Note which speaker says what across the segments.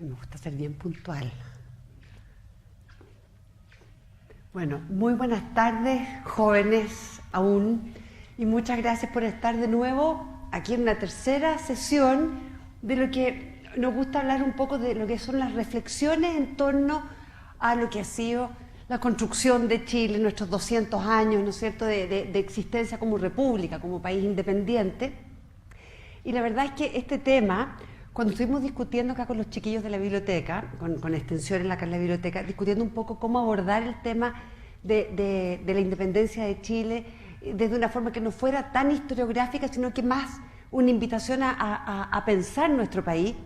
Speaker 1: Me gusta ser bien puntual. Bueno, muy buenas tardes, jóvenes aún, y muchas gracias por estar de nuevo aquí en una tercera sesión de lo que nos gusta hablar un poco de lo que son las reflexiones en torno a lo que ha sido la construcción de Chile, nuestros 200 años, ¿no es cierto?, de existencia como república, como país independiente. Y la verdad es que este tema, cuando estuvimos discutiendo acá con los chiquillos de la biblioteca, con extensiones acá en la biblioteca, discutiendo un poco cómo abordar el tema de la independencia de Chile desde una forma que no fuera tan historiográfica, sino que más una invitación a pensar nuestro país,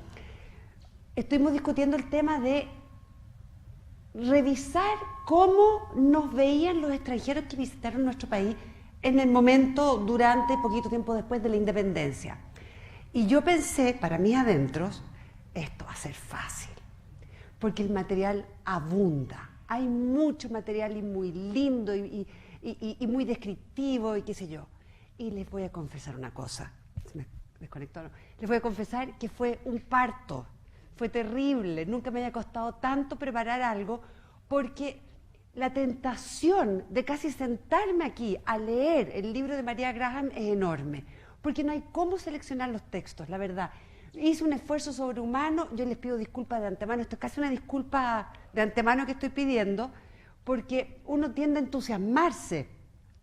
Speaker 1: estuvimos discutiendo el tema de revisar cómo nos veían los extranjeros que visitaron nuestro país en el momento, durante, poquito tiempo después de la independencia. Y yo pensé, para mis adentros, esto va a ser fácil, porque el material abunda. Hay mucho material y muy lindo y muy descriptivo y qué sé yo. Y les voy a confesar una cosa. Se me desconectó, ¿no? Les voy a confesar que fue un parto. Fue terrible. Nunca me había costado tanto preparar algo, porque la tentación de casi sentarme aquí a leer el libro de María Graham es enorme, porque no hay cómo seleccionar los textos, la verdad. Hice un esfuerzo sobrehumano, yo les pido disculpas de antemano, esto es casi una disculpa de antemano que estoy pidiendo, porque uno tiende a entusiasmarse,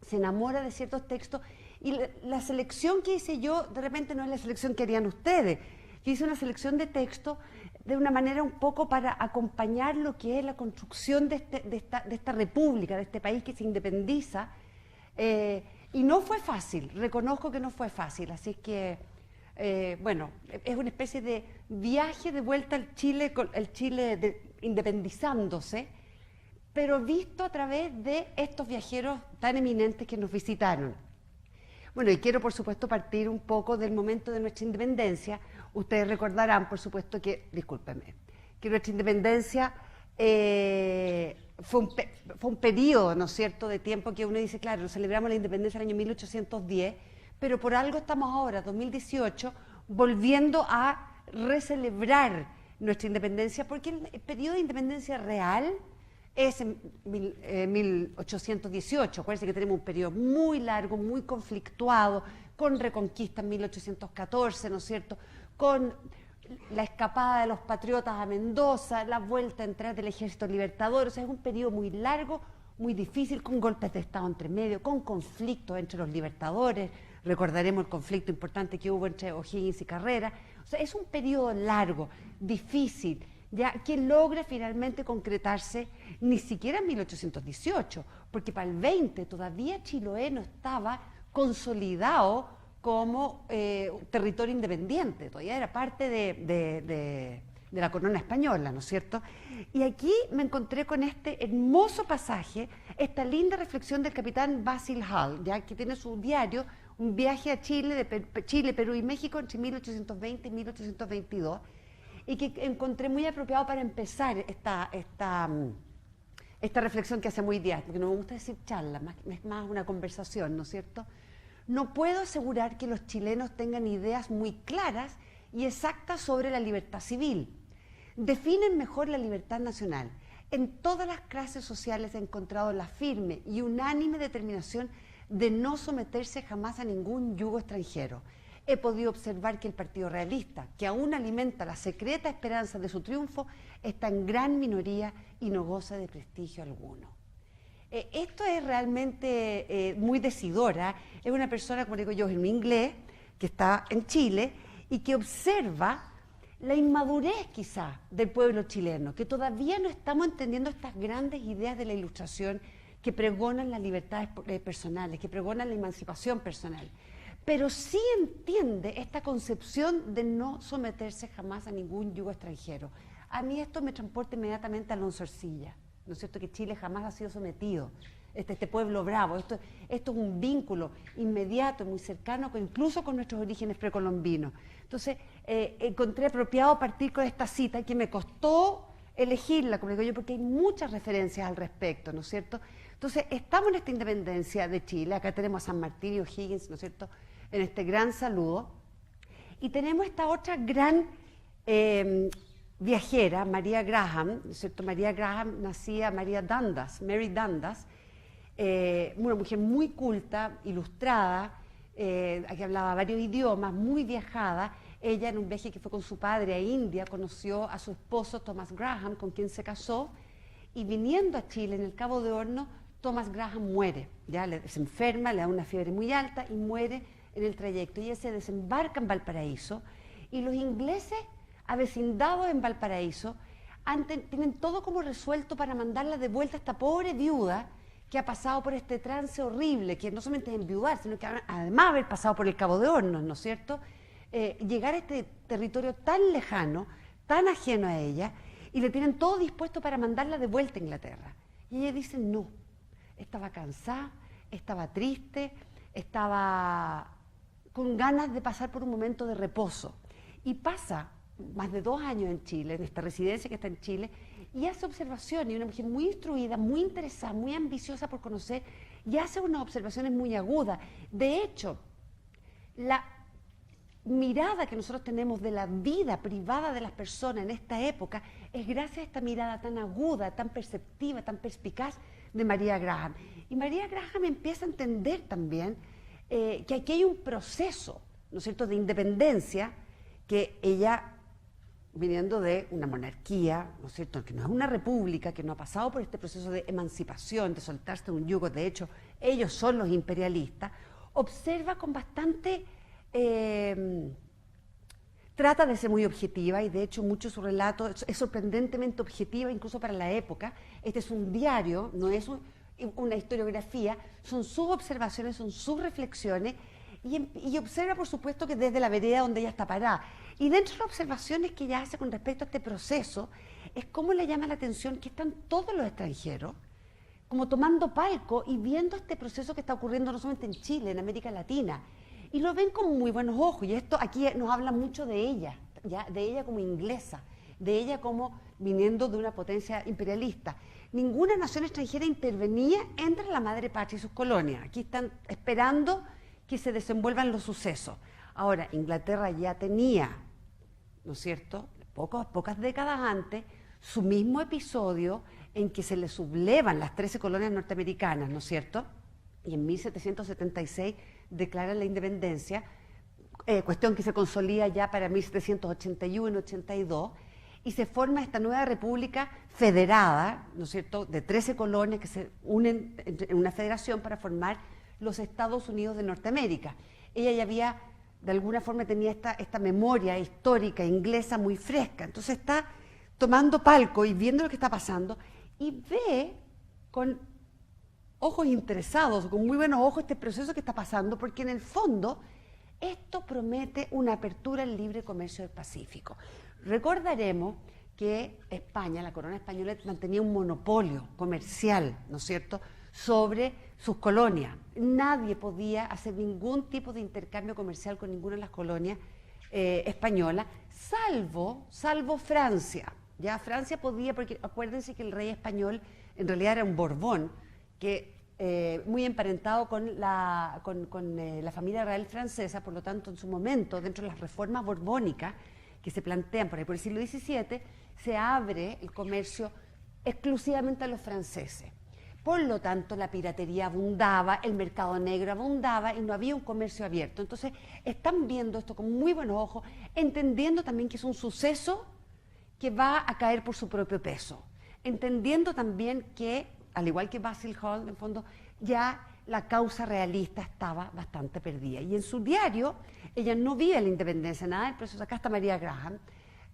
Speaker 1: se enamora de ciertos textos, y la selección que hice yo, de repente no es la selección que harían ustedes. Yo hice una selección de textos de una manera un poco para acompañar lo que es la construcción de esta república, de este país que se independiza, y no fue fácil, reconozco que no fue fácil, así que, bueno, es una especie de viaje de vuelta al Chile, el Chile independizándose, pero visto a través de estos viajeros tan eminentes que nos visitaron. Bueno, y quiero por supuesto partir un poco del momento de nuestra independencia. Ustedes recordarán, por supuesto, que, discúlpenme, que nuestra independencia fue un periodo, ¿no es cierto?, de tiempo que uno dice, claro, celebramos la independencia en el año 1810, pero por algo estamos ahora, 2018, volviendo a recelebrar nuestra independencia, porque el periodo de independencia real es en 1818. Acuérdense que tenemos un periodo muy largo, muy conflictuado, con Reconquista en 1814, ¿no es cierto?, con la escapada de los patriotas a Mendoza, la vuelta a entrar del Ejército Libertador. O sea, es un periodo muy largo, muy difícil, con golpes de Estado entre medio, con conflictos entre los libertadores. Recordaremos el conflicto importante que hubo entre O'Higgins y Carrera. O sea, es un periodo largo, difícil, ya que logra finalmente concretarse ni siquiera en 1818, porque para el 20 todavía Chiloé no estaba consolidado como territorio independiente, todavía era parte de la corona española, ¿no es cierto? Y aquí me encontré con este hermoso pasaje, esta linda reflexión del capitán Basil Hall, ya que tiene su diario, un viaje a Chile, Chile, Perú y México entre 1820 y 1822, y que encontré muy apropiado para empezar esta reflexión que hace muy días, porque no me gusta decir charla, es más una conversación, ¿no es cierto? No puedo asegurar que los chilenos tengan ideas muy claras y exactas sobre la libertad civil. Definen mejor la libertad nacional. En todas las clases sociales he encontrado la firme y unánime determinación de no someterse jamás a ningún yugo extranjero. He podido observar que el Partido Realista, que aún alimenta la secreta esperanza de su triunfo, está en gran minoría y no goza de prestigio alguno. Esto es realmente muy decidora. Es una persona, como digo yo, en inglés, que está en Chile y que observa la inmadurez quizá del pueblo chileno, que todavía no estamos entendiendo estas grandes ideas de la Ilustración que pregonan las libertades personales, que pregonan la emancipación personal, pero sí entiende esta concepción de no someterse jamás a ningún yugo extranjero. A mí esto me transporta inmediatamente a Alonso Ercilla, ¿no es cierto?, que Chile jamás ha sido sometido, este pueblo bravo, esto es un vínculo inmediato, muy cercano, incluso con nuestros orígenes precolombinos. Entonces, encontré apropiado partir con esta cita, que me costó elegirla, como digo yo, porque hay muchas referencias al respecto, ¿no es cierto? Entonces, estamos en esta independencia de Chile, acá tenemos a San Martín y O'Higgins, ¿no es cierto?, en este gran saludo, y tenemos esta otra gran viajera, María Graham, ¿no es cierto? María Graham nacía María Dundas, Mary Dundas, una mujer muy culta, ilustrada, que hablaba varios idiomas, muy viajada. Ella, en un viaje que fue con su padre a India, conoció a su esposo Thomas Graham, con quien se casó, y viniendo a Chile, en el Cabo de Horno, Thomas Graham muere, ya se enferma, le da una fiebre muy alta y muere en el trayecto. Y ella se desembarca en Valparaíso, y los ingleses, avecindados en Valparaíso, tienen todo como resuelto para mandarla de vuelta a esta pobre viuda que ha pasado por este trance horrible, que no solamente es enviudar, sino que además haber pasado por el Cabo de Hornos, ¿no es cierto? Llegar a este territorio tan lejano, tan ajeno a ella, y le tienen todo dispuesto para mandarla de vuelta a Inglaterra. Y ella dice no, estaba cansada, estaba triste, estaba con ganas de pasar por un momento de reposo. Y pasa más de 2 años en Chile, en esta residencia que está en Chile, y hace observaciones, y una mujer muy instruida, muy interesada, muy ambiciosa por conocer, y hace unas observaciones muy agudas. De hecho, la mirada que nosotros tenemos de la vida privada de las personas en esta época es gracias a esta mirada tan aguda, tan perceptiva, tan perspicaz de María Graham. Y María Graham empieza a entender también que aquí hay un proceso, ¿no es cierto?, de independencia, que ella, viniendo de una monarquía, ¿no es cierto?, que no es una república, que no ha pasado por este proceso de emancipación, de soltarse de un yugo, de hecho, ellos son los imperialistas, observa con bastante... trata de ser muy objetiva, y de hecho mucho de su relato es sorprendentemente objetiva incluso para la época. Este es un diario, no es una historiografía, son sus observaciones, son sus reflexiones, y observa por supuesto que desde la vereda donde ella está parada. Y dentro de las observaciones que ella hace con respecto a este proceso es cómo le llama la atención que están todos los extranjeros como tomando palco y viendo este proceso que está ocurriendo no solamente en Chile, en América Latina, y lo ven con muy buenos ojos. Y esto aquí nos habla mucho de ella, ¿ya? De ella como inglesa, de ella como viniendo de una potencia imperialista. Ninguna nación extranjera intervenía entre la madre patria y sus colonias. Aquí están esperando que se desenvuelvan los sucesos. Ahora, Inglaterra ya tenía, ¿no es cierto?, pocas décadas antes, su mismo episodio en que se le sublevan las 13 colonias norteamericanas, ¿no es cierto?, y en 1776 declaran la independencia, cuestión que se consolida ya para 1781-82, y se forma esta nueva república federada, ¿no es cierto?, de 13 colonias que se unen en una federación para formar los Estados Unidos de Norteamérica. Ella ya había, de alguna forma, tenía esta memoria histórica inglesa muy fresca, entonces está tomando palco y viendo lo que está pasando, y ve con ojos interesados, con muy buenos ojos, este proceso que está pasando, porque en el fondo esto promete una apertura al libre comercio del Pacífico. Recordaremos que España, la corona española, mantenía un monopolio comercial, ¿no es cierto?, sobre sus colonias. Nadie podía hacer ningún tipo de intercambio comercial con ninguna de las colonias españolas, salvo Francia. Ya Francia podía, porque acuérdense que el rey español en realidad era un Borbón, que muy emparentado con la familia real francesa, por lo tanto, en su momento, dentro de las reformas borbónicas que se plantean por ahí por el siglo XVII, se abre el comercio exclusivamente a los franceses. Por lo tanto, la piratería abundaba, el mercado negro abundaba y no había un comercio abierto. Entonces, están viendo esto con muy buenos ojos, entendiendo también que es un suceso que va a caer por su propio peso, entendiendo también que, al igual que Basil Hall, en el fondo, ya la causa realista estaba bastante perdida. Y en su diario, ella no vive la independencia, nada del proceso. Acá está María Graham,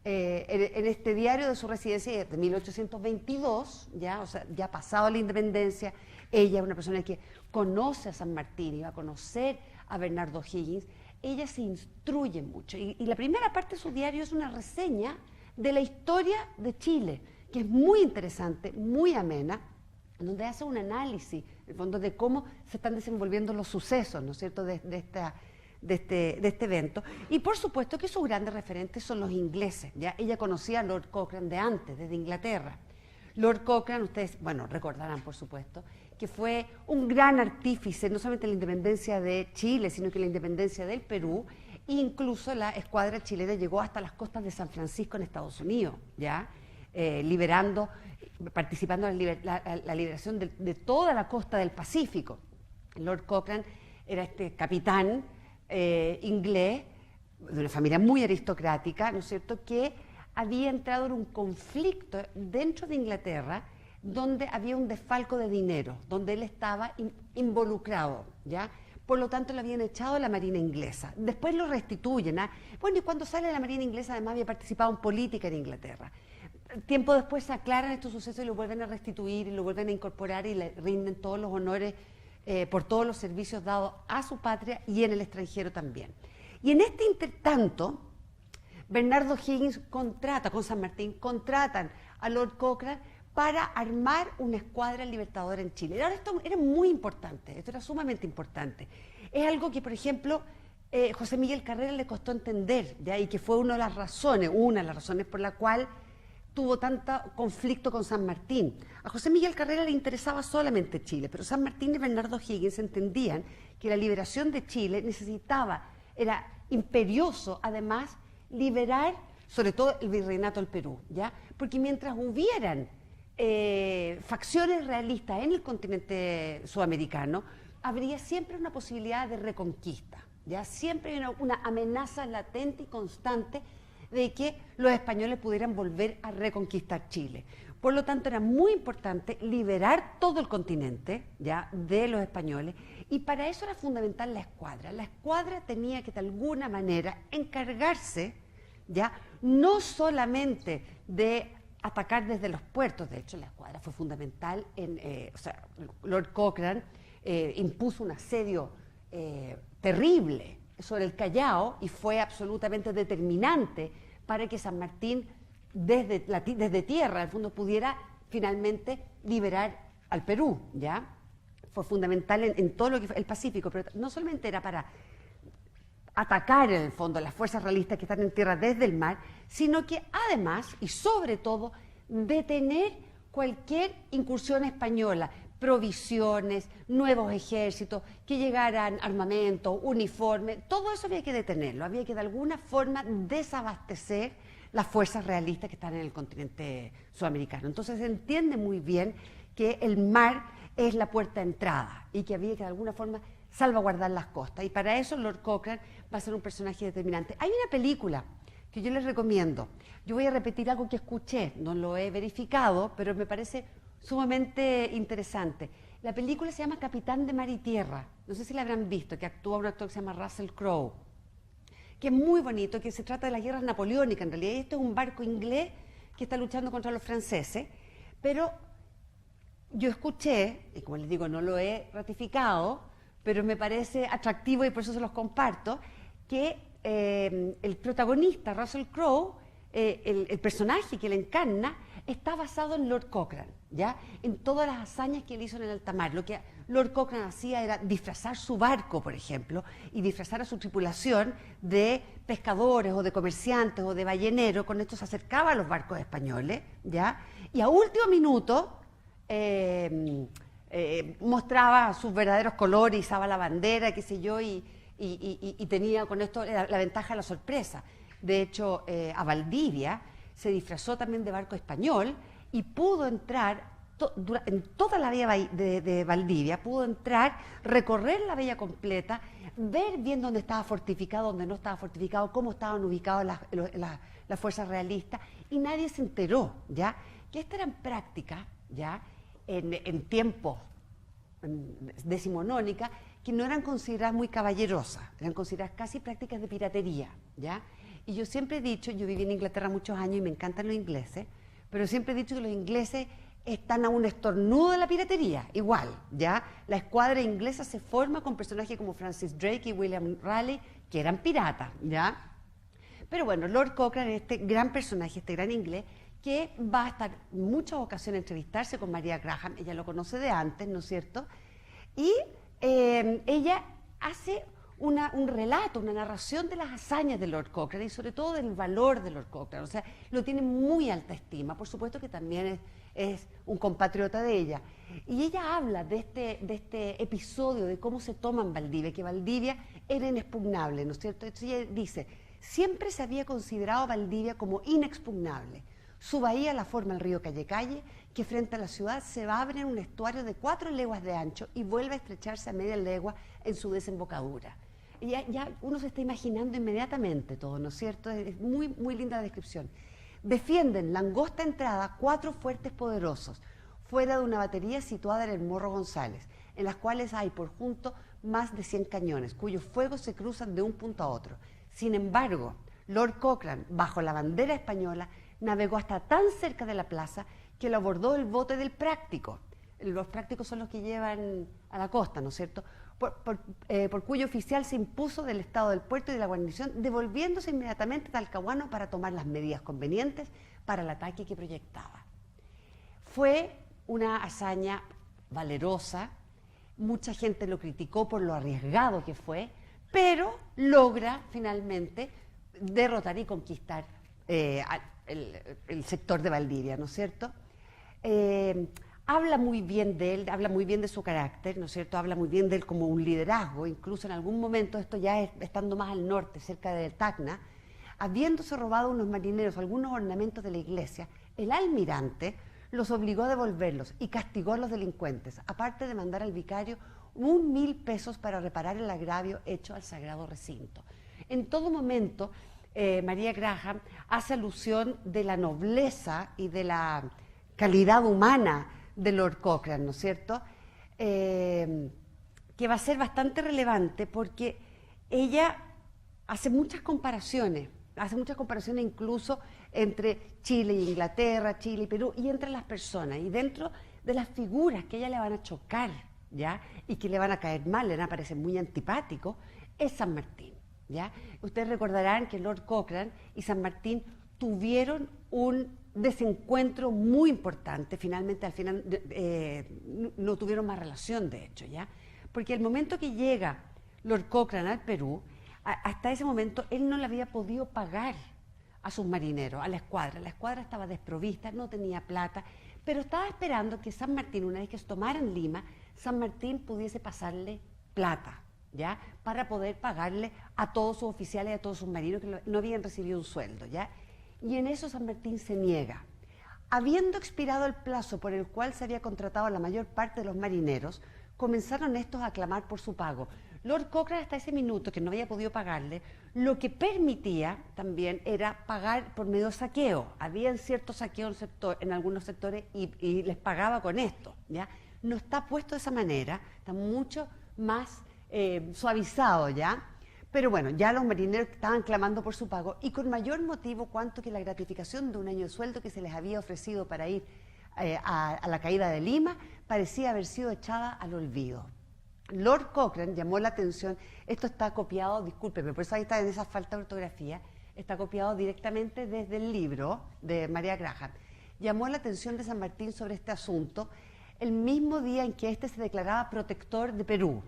Speaker 1: en este diario de su residencia de 1822, ya, o sea, ya pasado la independencia, ella es una persona que conoce a San Martín y va a conocer a Bernardo Higgins. Ella se instruye mucho. Y la primera parte de su diario es una reseña de la historia de Chile, que es muy interesante, muy amena, donde hace un análisis, en el fondo, de cómo se están desenvolviendo los sucesos, ¿no es cierto?, de este evento. Y por supuesto que sus grandes referentes son los ingleses, ¿ya? Ella conocía a Lord Cochrane de antes, desde Inglaterra. Lord Cochrane, ustedes, bueno, recordarán por supuesto, que fue un gran artífice, no solamente de la independencia de Chile, sino que la independencia del Perú. Incluso la escuadra chilena llegó hasta las costas de San Francisco en Estados Unidos, ¿ya? Participando en la liberación de toda la costa del Pacífico. Lord Cochrane era este capitán inglés de una familia muy aristocrática, ¿no es cierto?, que había entrado en un conflicto dentro de Inglaterra donde había un desfalco de dinero, donde él estaba involucrado, ¿ya? Por lo tanto, lo habían echado de la Marina inglesa. Después lo restituyen. Bueno, y cuando sale de la Marina inglesa, además había participado en política en Inglaterra. Tiempo después se aclaran estos sucesos y lo vuelven a restituir y lo vuelven a incorporar y le rinden todos los honores por todos los servicios dados a su patria y en el extranjero también. Y en este intertanto, Bernardo Higgins contrata, con San Martín, contratan a Lord Cochrane para armar una escuadra libertadora en Chile. Ahora, esto era muy importante, esto era sumamente importante. Es algo que, por ejemplo, José Miguel Carrera le costó entender, ¿ya? Y que fue una de las razones por la cual tuvo tanto conflicto con San Martín. A José Miguel Carrera le interesaba solamente Chile, pero San Martín y Bernardo Higgins entendían que la liberación de Chile era imperioso, además, liberar sobre todo el virreinato del Perú, ¿ya? Porque mientras hubieran facciones realistas en el continente sudamericano, habría siempre una posibilidad de reconquista, ¿ya? Siempre hay una amenaza latente y constante de que los españoles pudieran volver a reconquistar Chile. Por lo tanto, era muy importante liberar todo el continente, ¿ya?, de los españoles, y para eso era fundamental la escuadra. La escuadra tenía que de alguna manera encargarse, ¿ya?, no solamente de atacar desde los puertos. De hecho, la escuadra fue fundamental Lord Cochrane impuso un asedio terrible sobre el Callao y fue absolutamente determinante para que San Martín desde tierra, al fondo, pudiera finalmente liberar al Perú, ¿ya? Fue fundamental en todo lo que fue el Pacífico, pero no solamente era para atacar en el fondo a las fuerzas realistas que están en tierra desde el mar, sino que además y sobre todo detener cualquier incursión española, provisiones, nuevos ejércitos, que llegaran armamento, uniforme, todo eso había que detenerlo, había que de alguna forma desabastecer las fuerzas realistas que están en el continente sudamericano. Entonces se entiende muy bien que el mar es la puerta de entrada y que había que de alguna forma salvaguardar las costas. Y para eso Lord Cochrane va a ser un personaje determinante. Hay una película que yo les recomiendo. Yo voy a repetir algo que escuché, no lo he verificado, pero me parece sumamente interesante. La película se llama Capitán de Mar y Tierra. No sé si la habrán visto, que actúa un actor que se llama Russell Crowe, que es muy bonito, que se trata de las guerras napoleónicas en realidad. Esto es un barco inglés que está luchando contra los franceses, pero yo escuché, y como les digo, no lo he ratificado, pero me parece atractivo y por eso se los comparto, que el protagonista, Russell Crowe, el personaje que le encarna, está basado en Lord Cochrane, ¿ya? En todas las hazañas que él hizo en el alta mar. Lo que Lord Cochrane hacía era disfrazar su barco, por ejemplo, y disfrazar a su tripulación de pescadores o de comerciantes o de balleneros. Con esto se acercaba a los barcos españoles, ¿ya? Y a último minuto mostraba sus verdaderos colores, izaba la bandera, qué sé yo, y tenía con esto la ventaja de la sorpresa. De hecho, a Valdivia se disfrazó también de barco español y pudo entrar en toda la vía de Valdivia, pudo entrar, recorrer la vía completa, ver bien dónde estaba fortificado, dónde no estaba fortificado, cómo estaban ubicadas las fuerzas realistas, y nadie se enteró, ¿ya? Que estas eran prácticas, ¿ya?, en tiempos decimonónica, que no eran consideradas muy caballerosas, eran consideradas casi prácticas de piratería, ¿ya? Y yo siempre he dicho, yo viví en Inglaterra muchos años y me encantan los ingleses, pero siempre he dicho que los ingleses están a un estornudo de la piratería, igual, ¿ya? La escuadra inglesa se forma con personajes como Francis Drake y William Raleigh, que eran piratas, ¿ya? Pero bueno, Lord Cochrane es este gran personaje, este gran inglés, que va a estar en muchas ocasiones a entrevistarse con María Graham, ella lo conoce de antes, ¿no es cierto? Y ella hace un relato, una narración de las hazañas de Lord Cochrane y sobre todo del valor de Lord Cochrane. O sea, lo tiene muy alta estima, por supuesto que también es un compatriota de ella. Y ella habla de este episodio, de cómo se toma en Valdivia, que Valdivia era inexpugnable, ¿no es cierto? Entonces ella dice, siempre se había considerado Valdivia como inexpugnable. Su bahía la forma el río Calle Calle, que frente a la ciudad se abre en un estuario de 4 leguas de ancho y vuelve a estrecharse a media legua en su desembocadura. Y ya uno se está imaginando inmediatamente todo, ¿no es cierto? Es muy, muy linda la descripción. Defienden la angosta entrada 4 fuertes poderosos, fuera de una batería situada en el Morro González, en las cuales hay por junto más de 100 cañones, cuyos fuegos se cruzan de un punto a otro. Sin embargo, Lord Cochrane, bajo la bandera española, navegó hasta tan cerca de la plaza que lo abordó el bote del Práctico. Los prácticos son los que llevan a la costa, ¿no es cierto?, por cuyo oficial se impuso del estado del puerto y de la guarnición, devolviéndose inmediatamente a Talcahuano para tomar las medidas convenientes para el ataque que proyectaba. Fue una hazaña valerosa, mucha gente lo criticó por lo arriesgado que fue, pero logra finalmente derrotar y conquistar el sector de Valdivia, ¿no es cierto? Habla muy bien de él, habla muy bien de su carácter, ¿no es cierto? Habla muy bien de él como un liderazgo, incluso en algún momento, esto ya estando más al norte, cerca de Tacna, habiéndose robado unos marineros algunos ornamentos de la iglesia, el almirante los obligó a devolverlos y castigó a los delincuentes, aparte de mandar al vicario 1.000 pesos para reparar el agravio hecho al sagrado recinto. En todo momento, María Graham hace alusión de la nobleza y de la calidad humana de Lord Cochrane, ¿no es cierto? Que va a ser bastante relevante porque ella hace muchas comparaciones incluso entre Chile e Inglaterra, Chile y Perú, y entre las personas, y dentro de las figuras que a ella le van a chocar, ¿ya? Y que le van a caer mal, le van a parecer muy antipáticos, es San Martín, ¿ya? Ustedes recordarán que Lord Cochrane y San Martín tuvieron un desencuentro muy importante, finalmente al final no tuvieron más relación, de hecho, ¿ya? Porque el momento que llega Lord Cochrane al Perú, hasta ese momento él no le había podido pagar a sus marineros, a la escuadra estaba desprovista, no tenía plata, pero estaba esperando que San Martín, una vez que se tomaran Lima, San Martín pudiese pasarle plata, ¿ya? Para poder pagarle a todos sus oficiales y a todos sus marinos que no habían recibido un sueldo, ¿ya? Y en eso San Martín se niega. Habiendo expirado el plazo por el cual se había contratado a la mayor parte de los marineros, comenzaron estos a clamar por su pago. Lord Cochrane hasta ese minuto, que no había podido pagarle, lo que permitía también era pagar por medio de saqueo. Había cierto saqueo en algunos sectores y les pagaba con esto, ¿ya? No está puesto de esa manera, está mucho más suavizado, ¿ya? Pero bueno, ya los marineros estaban clamando por su pago y con mayor motivo cuanto que la gratificación de un año de sueldo que se les había ofrecido para ir a la caída de Lima parecía haber sido echada al olvido. Lord Cochrane llamó la atención, esto está copiado, discúlpeme, por eso ahí está en esa falta de ortografía, está copiado directamente desde el libro de María Graham. Llamó la atención de San Martín sobre este asunto el mismo día en que éste se declaraba protector de Perú.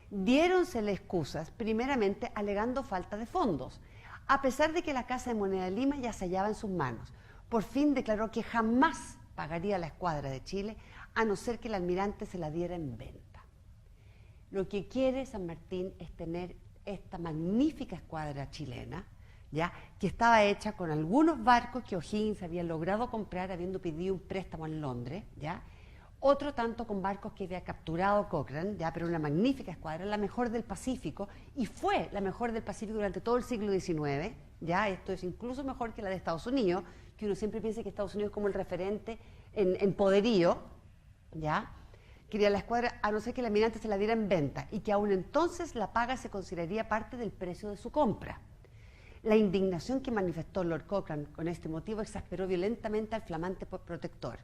Speaker 1: Diéronsele excusas, primeramente alegando falta de fondos, a pesar de que la Casa de Moneda de Lima ya se hallaba en sus manos. Por fin declaró que jamás pagaría la escuadra de Chile, a no ser que el almirante se la diera en venta. Lo que quiere San Martín es tener esta magnífica escuadra chilena, ¿ya? Que estaba hecha con algunos barcos que O'Higgins había logrado comprar habiendo pedido un préstamo en Londres, ¿ya? Otro tanto con barcos que había capturado Cochrane, ¿ya? Pero una magnífica escuadra, la mejor del Pacífico, y fue la mejor del Pacífico durante todo el siglo XIX, ¿ya? Esto es incluso mejor que la de Estados Unidos, que uno siempre piensa que Estados Unidos es como el referente en poderío, ¿ya? Quería la escuadra, a no ser que el almirante se la diera en venta, y que aún entonces la paga se consideraría parte del precio de su compra. La indignación que manifestó Lord Cochrane con este motivo exasperó violentamente al flamante protector.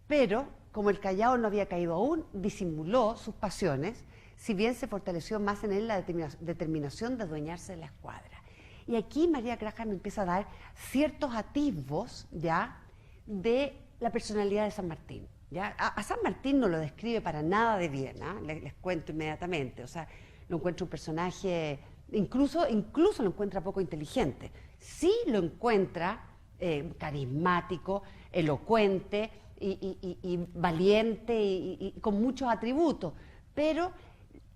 Speaker 1: Pero, como el Callao no había caído aún, disimuló sus pasiones, si bien se fortaleció más en él la determinación de adueñarse de la escuadra. Y aquí María Graham empieza a dar ciertos atisbos, ¿ya?, de la personalidad de San Martín. ¿Ya? A San Martín no lo describe para nada de bien, ¿eh? Les cuento inmediatamente, o sea, lo encuentra un personaje, incluso lo encuentra poco inteligente, sí lo encuentra carismático, elocuente y valiente y con muchos atributos, pero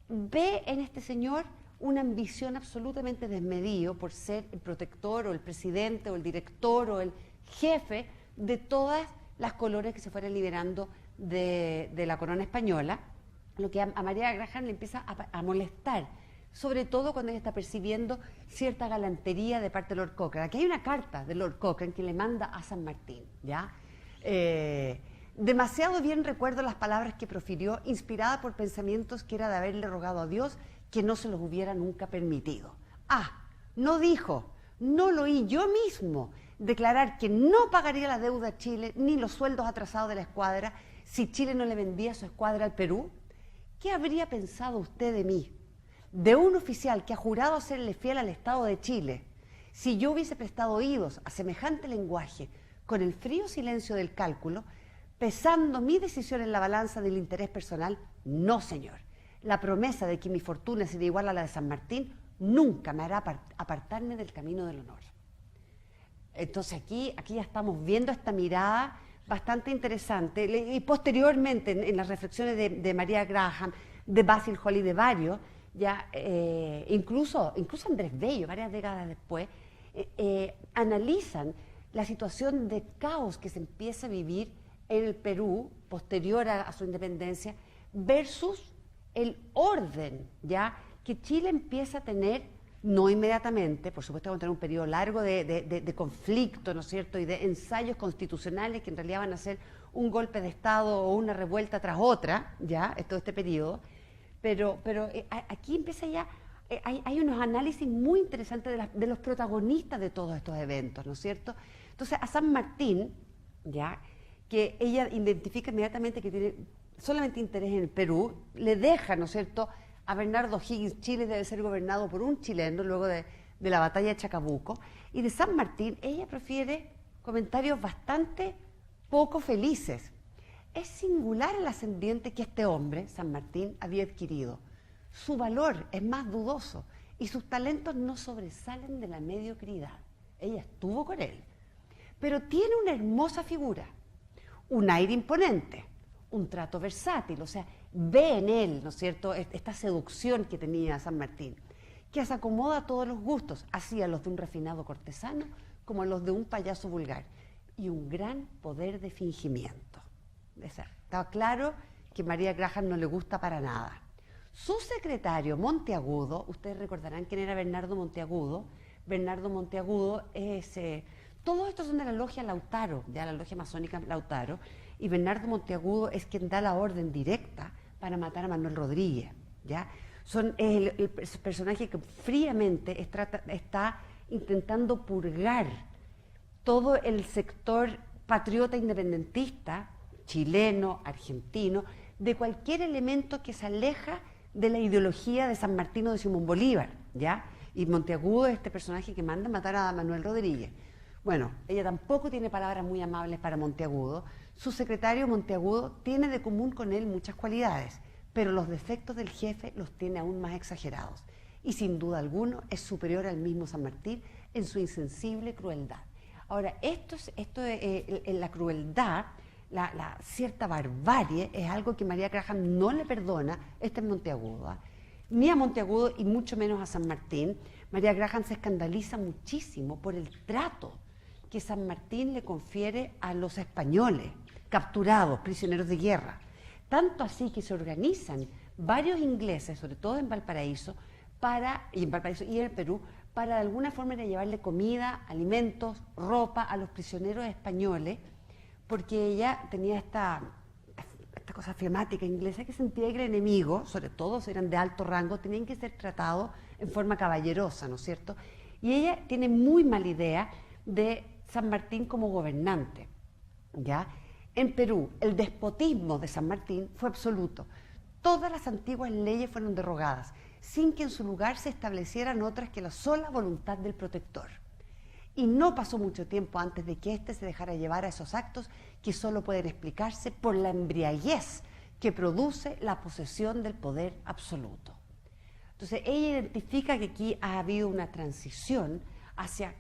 Speaker 1: ve en este señor una ambición absolutamente desmedido por ser el protector o el presidente o el director o el jefe de todas las colonias que se fueran liberando de la corona española, lo que a María Graham le empieza a molestar, sobre todo cuando ella está percibiendo cierta galantería de parte de Lord Cochrane. Aquí hay una carta de Lord Cochrane que le manda a San Martín, ¿ya? Demasiado bien recuerdo las palabras que profirió, inspirada por pensamientos que era de haberle rogado a Dios que no se los hubiera nunca permitido. No dijo, no lo oí yo mismo declarar que no pagaría la deuda a Chile ni los sueldos atrasados de la escuadra si Chile no le vendía su escuadra al Perú. ¿Qué habría pensado usted de mí, de un oficial que ha jurado serle fiel al Estado de Chile, si yo hubiese prestado oídos a semejante lenguaje con el frío silencio del cálculo, pesando mi decisión en la balanza del interés personal? No, señor. La promesa de que mi fortuna sería igual a la de San Martín nunca me hará apartarme del camino del honor. Entonces aquí ya estamos viendo esta mirada bastante interesante, y posteriormente en las reflexiones de María Graham, de Basil Hall y de varios, ya incluso Andrés Bello, varias décadas después, analizan la situación de caos que se empieza a vivir en el Perú posterior a su independencia versus el orden, ya que Chile empieza a tener, no inmediatamente, por supuesto vamos a tener un periodo largo de conflicto, ¿no es cierto?, y de ensayos constitucionales que en realidad van a ser un golpe de Estado o una revuelta tras otra, ya, todo este periodo, pero aquí empieza ya, hay unos análisis muy interesantes de los protagonistas de todos estos eventos, ¿no es cierto? Entonces a San Martín, ya, que ella identifica inmediatamente que tiene solamente interés en el Perú, le deja, ¿no es cierto?, a Bernardo Higgins. Chile debe ser gobernado por un chileno luego de la batalla de Chacabuco, y de San Martín ella prefiere comentarios bastante poco felices. Es singular el ascendiente que este hombre, San Martín, había adquirido. Su valor es más dudoso y sus talentos no sobresalen de la mediocridad. Ella estuvo con él, pero tiene una hermosa figura, un aire imponente, un trato versátil, o sea, ve en él, ¿no es cierto?, esta seducción que tenía San Martín, que se acomoda a todos los gustos, así a los de un refinado cortesano como a los de un payaso vulgar, y un gran poder de fingimiento. Estaba claro que María Graham no le gusta para nada. Su secretario Monteagudo, ustedes recordarán quién era Bernardo Monteagudo. Bernardo Monteagudo es... todos estos son de la logia Lautaro, de la logia masónica Lautaro, y Bernardo Monteagudo es quien da la orden directa para matar a Manuel Rodríguez, ¿ya? Es el personaje que fríamente está intentando purgar todo el sector patriota independentista, chileno, argentino, de cualquier elemento que se aleja de la ideología de San Martín o de Simón Bolívar, ¿ya? Y Monteagudo es este personaje que manda a matar a Manuel Rodríguez. Bueno, ella tampoco tiene palabras muy amables para Monteagudo. Su secretario Monteagudo tiene de común con él muchas cualidades, pero los defectos del jefe los tiene aún más exagerados. Y sin duda alguna es superior al mismo San Martín en su insensible crueldad. Ahora, la crueldad, la cierta barbarie, es algo que María Graham no le perdona, es Monteagudo, ni a Monteagudo y mucho menos a San Martín. María Graham se escandaliza muchísimo por el trato que San Martín le confiere a los españoles capturados, prisioneros de guerra. Tanto así que se organizan varios ingleses, sobre todo en Valparaíso, y en el Perú, para de alguna forma llevarle comida, alimentos, ropa a los prisioneros españoles, porque ella tenía esta cosa flemática inglesa que sentía que el enemigo, sobre todo si eran de alto rango, tenían que ser tratados en forma caballerosa, ¿no es cierto? Y ella tiene muy mala idea de San Martín como gobernante, ¿ya? En Perú, el despotismo de San Martín fue absoluto. Todas las antiguas leyes fueron derogadas, sin que en su lugar se establecieran otras que la sola voluntad del protector. Y no pasó mucho tiempo antes de que éste se dejara llevar a esos actos que solo pueden explicarse por la embriaguez que produce la posesión del poder absoluto. Entonces, ella identifica que aquí ha habido una transición hacia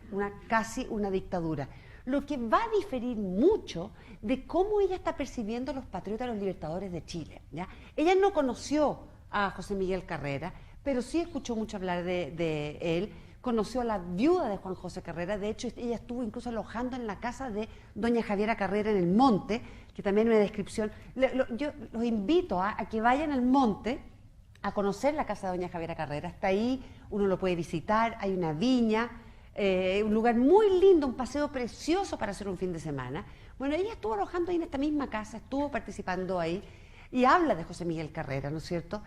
Speaker 1: casi una dictadura, lo que va a diferir mucho de cómo ella está percibiendo a los patriotas, a los libertadores de Chile, ¿ya? Ella no conoció a José Miguel Carrera, pero sí escuchó mucho hablar de él. Conoció a la viuda de Juan José Carrera, de hecho ella estuvo incluso alojando en la casa de doña Javiera Carrera en el Monte, que también una descripción. Yo los invito a que vayan al Monte a conocer la casa de doña Javiera Carrera. Hasta ahí uno lo puede visitar, hay una viña, un lugar muy lindo, un paseo precioso para hacer un fin de semana. Bueno, ella estuvo alojando ahí en esta misma casa, estuvo participando ahí y habla de José Miguel Carrera, ¿no es cierto?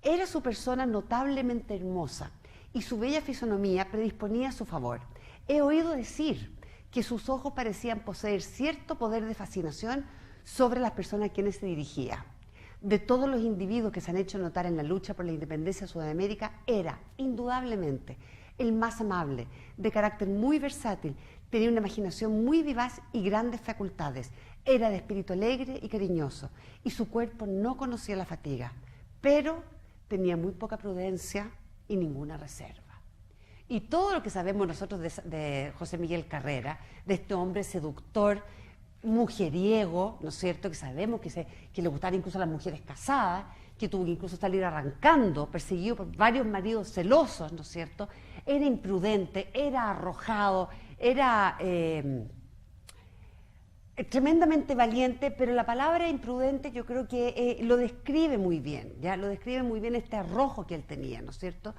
Speaker 1: Era su persona notablemente hermosa y su bella fisonomía predisponía a su favor. He oído decir que sus ojos parecían poseer cierto poder de fascinación sobre las personas a quienes se dirigía. De todos los individuos que se han hecho notar en la lucha por la independencia de Sudamérica, era, indudablemente, el más amable, de carácter muy versátil, tenía una imaginación muy vivaz y grandes facultades, era de espíritu alegre y cariñoso, y su cuerpo no conocía la fatiga, pero tenía muy poca prudencia y ninguna reserva. Y todo lo que sabemos nosotros de José Miguel Carrera, de este hombre seductor, mujeriego, ¿no es cierto?, que sabemos que le gustaban incluso a las mujeres casadas, que tuvo que incluso salir arrancando, perseguido por varios maridos celosos, ¿no es cierto?, era imprudente, era arrojado, era tremendamente valiente, pero la palabra imprudente yo creo que lo describe muy bien, ¿ya? Lo describe muy bien este arrojo que él tenía, ¿no es cierto?,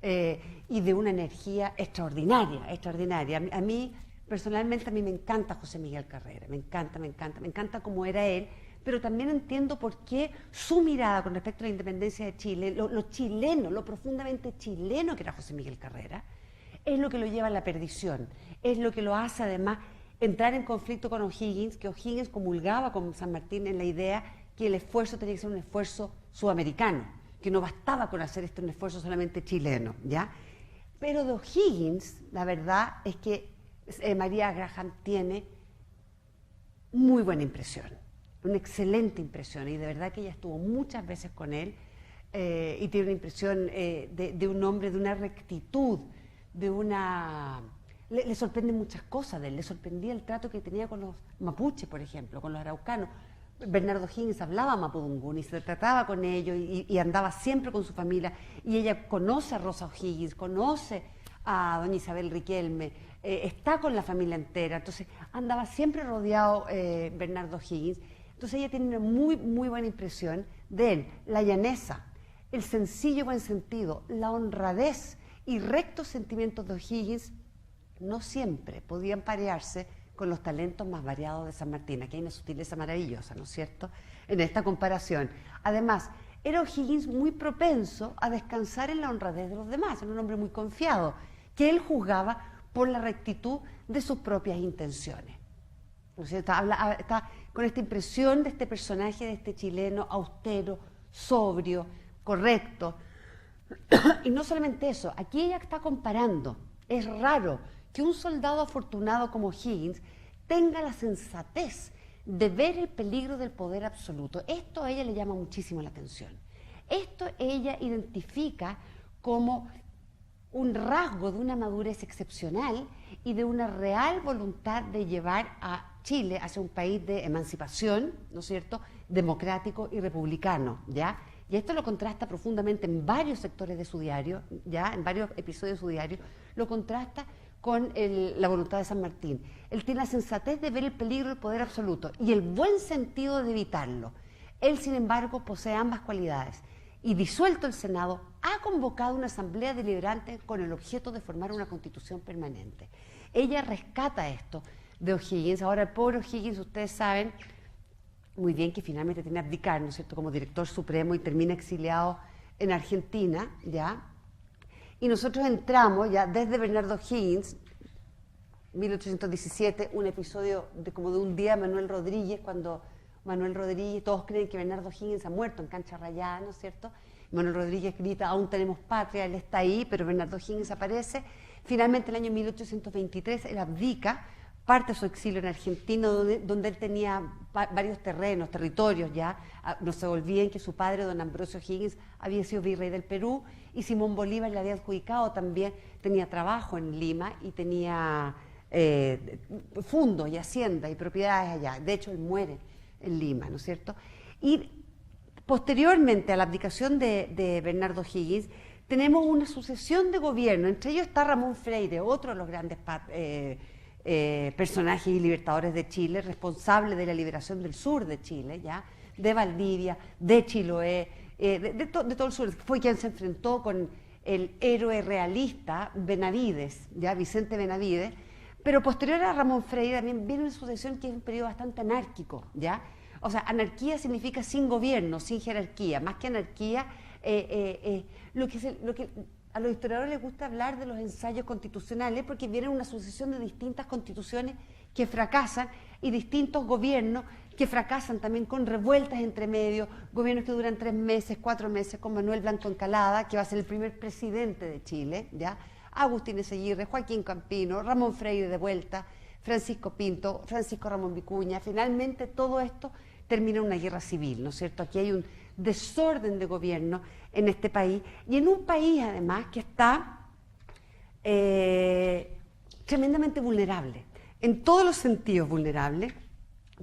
Speaker 1: y de una energía extraordinaria, extraordinaria. A mí, personalmente, a mí me encanta José Miguel Carrera, me encanta cómo era él, pero también entiendo por qué su mirada con respecto a la independencia de Chile, lo chileno, lo profundamente chileno que era José Miguel Carrera, es lo que lo lleva a la perdición, es lo que lo hace además entrar en conflicto con O'Higgins, que O'Higgins comulgaba con San Martín en la idea que el esfuerzo tenía que ser un esfuerzo sudamericano, que no bastaba con hacer un esfuerzo solamente chileno, ¿ya? Pero de O'Higgins, la verdad es que María Graham tiene muy buena impresión, una excelente impresión, y de verdad que ella estuvo muchas veces con él y tiene una impresión de un hombre, de una rectitud, de una... Le sorprenden muchas cosas de él, le sorprendía el trato que tenía con los mapuches, por ejemplo, con los araucanos. Bernardo O'Higgins hablaba mapudungún y se trataba con ellos y andaba siempre con su familia, y ella conoce a Rosa O'Higgins, conoce a doña Isabel Riquelme, está con la familia entera, entonces andaba siempre rodeado Bernardo O'Higgins. Entonces ella tiene una muy buena impresión de él, la llaneza, el sencillo buen sentido, la honradez y rectos sentimientos de O'Higgins no siempre podían parearse con los talentos más variados de San Martín. Aquí hay una sutileza maravillosa, ¿no es cierto?, en esta comparación. Además, era O'Higgins muy propenso a descansar en la honradez de los demás, era un hombre muy confiado, que él juzgaba por la rectitud de sus propias intenciones. ¿No es cierto? Está con esta impresión de este personaje, de este chileno austero, sobrio, correcto. Y no solamente eso, aquí ella está comparando. Es raro que un soldado afortunado como Higgins tenga la sensatez de ver el peligro del poder absoluto. Esto a ella le llama muchísimo la atención. Esto ella identifica como un rasgo de una madurez excepcional y de una real voluntad de llevar a Chile hacia un país de emancipación, ¿no es cierto?, democrático y republicano, ¿ya? Y esto lo contrasta profundamente en varios sectores de su diario, ¿ya?, en varios episodios de su diario, lo contrasta con la voluntad de San Martín. Él tiene la sensatez de ver el peligro del poder absoluto y el buen sentido de evitarlo. Él, sin embargo, posee ambas cualidades y, disuelto el Senado, ha convocado una asamblea deliberante con el objeto de formar una constitución permanente. Ella rescata esto de O'Higgins. Ahora, el pobre O'Higgins, ustedes saben muy bien que finalmente tiene que abdicar, ¿no es cierto?, como director supremo, y termina exiliado en Argentina, ¿ya? Y nosotros entramos ya desde Bernardo O'Higgins, 1817, un episodio como de un día Manuel Rodríguez, cuando Manuel Rodríguez, todos creen que Bernardo O'Higgins ha muerto en Cancha Rayada, ¿no es cierto? Manuel Rodríguez grita, aún tenemos patria, él está ahí, pero Bernardo O'Higgins aparece. Finalmente, en el año 1823, él abdica, parte de su exilio en Argentina, donde él tenía varios terrenos, territorios ya. No se olviden que su padre, don Ambrosio O'Higgins, había sido virrey del Perú, y Simón Bolívar le había adjudicado también, tenía trabajo en Lima y tenía fundos y haciendas y propiedades allá. De hecho, él muere en Lima, ¿no es cierto? Y posteriormente a la abdicación de Bernardo O'Higgins, tenemos una sucesión de gobiernos, entre ellos está Ramón Freire, otro de los grandes personajes y libertadores de Chile, responsable de la liberación del sur de Chile, ¿ya? De Valdivia, de Chiloé, de todo el sur. Fue quien se enfrentó con el héroe realista Benavides, ¿ya? Vicente Benavides. Pero posterior a Ramón Freire también viene una sucesión que es un periodo bastante anárquico, ¿ya? O sea, anarquía significa sin gobierno, sin jerarquía. Más que anarquía, lo que a los historiadores les gusta hablar de los ensayos constitucionales, porque viene una sucesión de distintas constituciones que fracasan y distintos gobiernos que fracasan también con revueltas entre medio, gobiernos que duran 3 meses, 4 meses, con Manuel Blanco Encalada, que va a ser el primer presidente de Chile, ¿ya? Agustín Ezeguirre, Joaquín Campino, Ramón Freire de vuelta, Francisco Pinto, Francisco Ramón Vicuña. Finalmente todo esto termina en una guerra civil, ¿no es cierto? Aquí hay un desorden de gobierno en este país, y en un país además que está tremendamente vulnerable, en todos los sentidos vulnerable.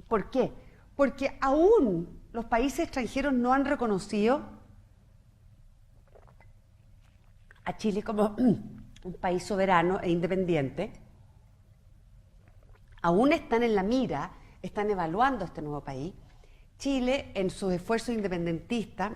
Speaker 1: ¿Por qué? Porque aún los países extranjeros no han reconocido a Chile como un país soberano e independiente. Aún están en la mira, están evaluando este nuevo país. Chile, en sus esfuerzos independentistas,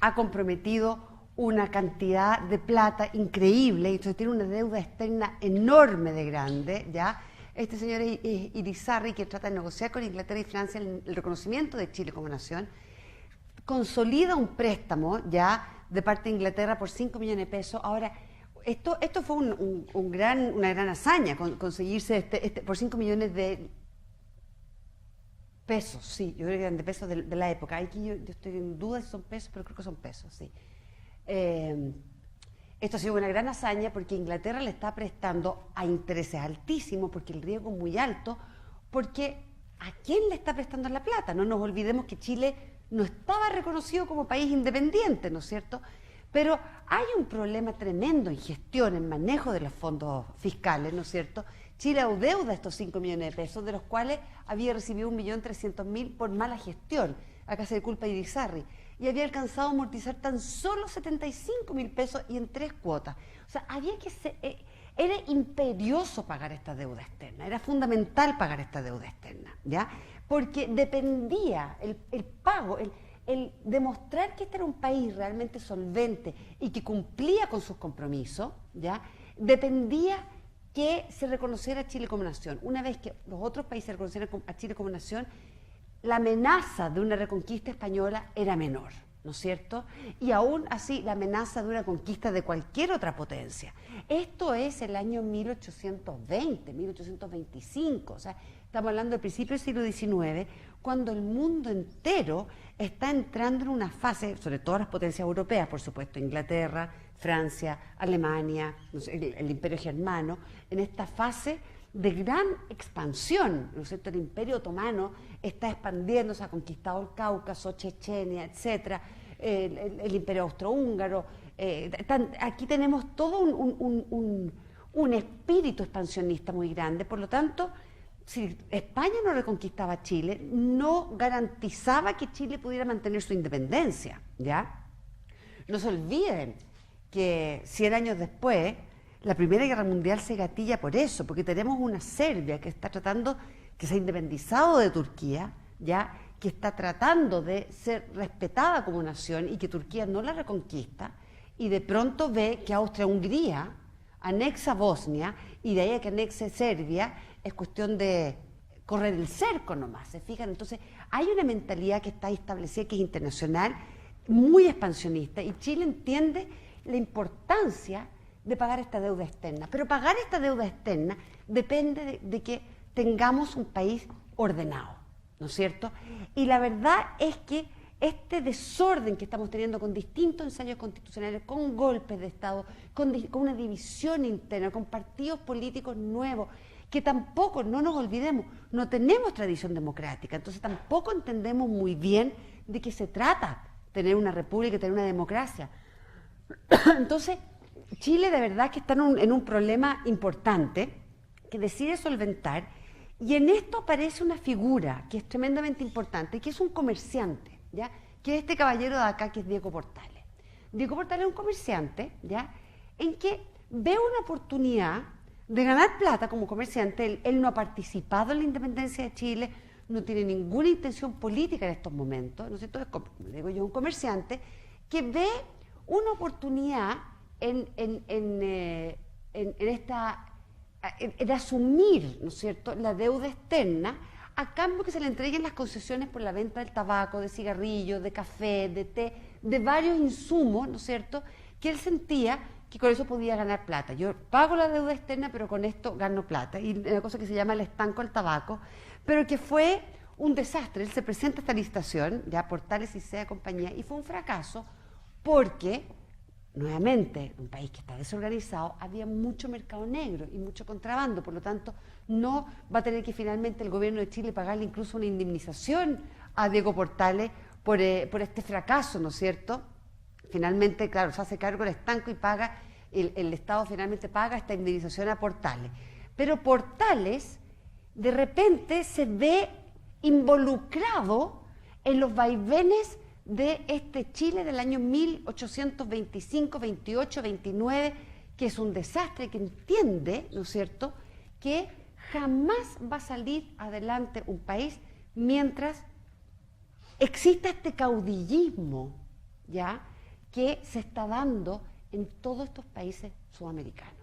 Speaker 1: ha comprometido una cantidad de plata increíble, y entonces tiene una deuda externa enorme de grande, ¿ya? Este señor Irizarry, que trata de negociar con Inglaterra y Francia el reconocimiento de Chile como nación, consolida un préstamo ya de parte de Inglaterra por 5 millones de pesos. Ahora, esto fue una gran hazaña, conseguirse por 5 millones de pesos, sí, yo creo que eran de pesos de la época. Aquí yo estoy en duda si son pesos, pero creo que son pesos, sí. Esto ha sido una gran hazaña porque Inglaterra le está prestando a intereses altísimos, porque el riesgo es muy alto, porque ¿a quién le está prestando la plata? No nos olvidemos que Chile no estaba reconocido como país independiente, ¿no es cierto? Pero hay un problema tremendo en gestión, en manejo de los fondos fiscales, ¿no es cierto? Chile adeuda estos 5 millones de pesos, de los cuales había recibido 1.300.000 por mala gestión. Acá se le culpa a Irizarry. Y había alcanzado a amortizar tan solo 75.000 pesos y en 3 cuotas. O sea, era imperioso pagar esta deuda externa, era fundamental pagar esta deuda externa, ¿ya? Porque dependía el pago, el demostrar que este era un país realmente solvente y que cumplía con sus compromisos, ¿ya? Dependía que se reconociera a Chile como nación. Una vez que los otros países reconocieran a Chile como nación, la amenaza de una reconquista española era menor, ¿no es cierto? Y aún así la amenaza de una conquista de cualquier otra potencia. Esto es el año 1820, 1825, o sea, estamos hablando del principio del siglo XIX, cuando el mundo entero está entrando en una fase, sobre todo las potencias europeas, por supuesto, Inglaterra, Francia, Alemania, no sé, el Imperio Germano, en esta fase de gran expansión, ¿no es cierto? El Imperio Otomano está expandiéndose, ha conquistado el Cáucaso, Chechenia, etcétera, el Imperio Austrohúngaro. Aquí tenemos todo un espíritu expansionista muy grande. Por lo tanto, si España no reconquistaba Chile, no garantizaba que Chile pudiera mantener su independencia, ¿ya? No se olviden que 100 años después la Primera Guerra Mundial se gatilla por eso, porque tenemos una Serbia que está tratando, que se ha independizado de Turquía, ya, que está tratando de ser respetada como nación y que Turquía no la reconquista, y de pronto ve que Austria-Hungría anexa Bosnia, y de ahí a que anexe Serbia es cuestión de correr el cerco nomás, ¿se fijan? Entonces hay una mentalidad que está establecida, que es internacional, muy expansionista, y Chile entiende la importancia de pagar esta deuda externa. Pero pagar esta deuda externa depende de que tengamos un país ordenado, ¿no es cierto? Y la verdad es que este desorden que estamos teniendo con distintos ensayos constitucionales, con golpes de Estado, con una división interna, con partidos políticos nuevos, que tampoco, no nos olvidemos, no tenemos tradición democrática, entonces tampoco entendemos muy bien de qué se trata tener una república, tener una democracia. Entonces, Chile de verdad que está en un problema importante que decide solventar, y en esto aparece una figura que es tremendamente importante, que es un comerciante, ¿ya? Que es este caballero de acá, que es Diego Portales. Diego Portales es un comerciante, ¿ya? En que ve una oportunidad de ganar plata como comerciante. Él no ha participado en la independencia de Chile, no tiene ninguna intención política en estos momentos, ¿no es cierto? Es, como digo yo, un comerciante que ve una oportunidad en asumir, ¿no es cierto?, la deuda externa a cambio que se le entreguen las concesiones por la venta del tabaco, de cigarrillos, de café, de té, de varios insumos, ¿no es cierto?, que él sentía que con eso podía ganar plata. Yo pago la deuda externa, pero con esto gano plata. Y una cosa que se llama el estanco al tabaco, pero que fue un desastre. Él se presenta a esta licitación, ya Portales y Sea compañía, y fue un fracaso porque, nuevamente, un país que está desorganizado, había mucho mercado negro y mucho contrabando. Por lo tanto, no va a tener que finalmente el gobierno de Chile pagarle incluso una indemnización a Diego Portales por este fracaso, ¿no es cierto? Finalmente, claro, se hace cargo el estanco y paga, el Estado finalmente paga esta indemnización a Portales. Pero Portales, de repente, se ve involucrado en los vaivenes de este Chile del año 1825, 28, 29, que es un desastre, que entiende, ¿no es cierto?, que jamás va a salir adelante un país mientras exista este caudillismo, ¿ya?, que se está dando en todos estos países sudamericanos.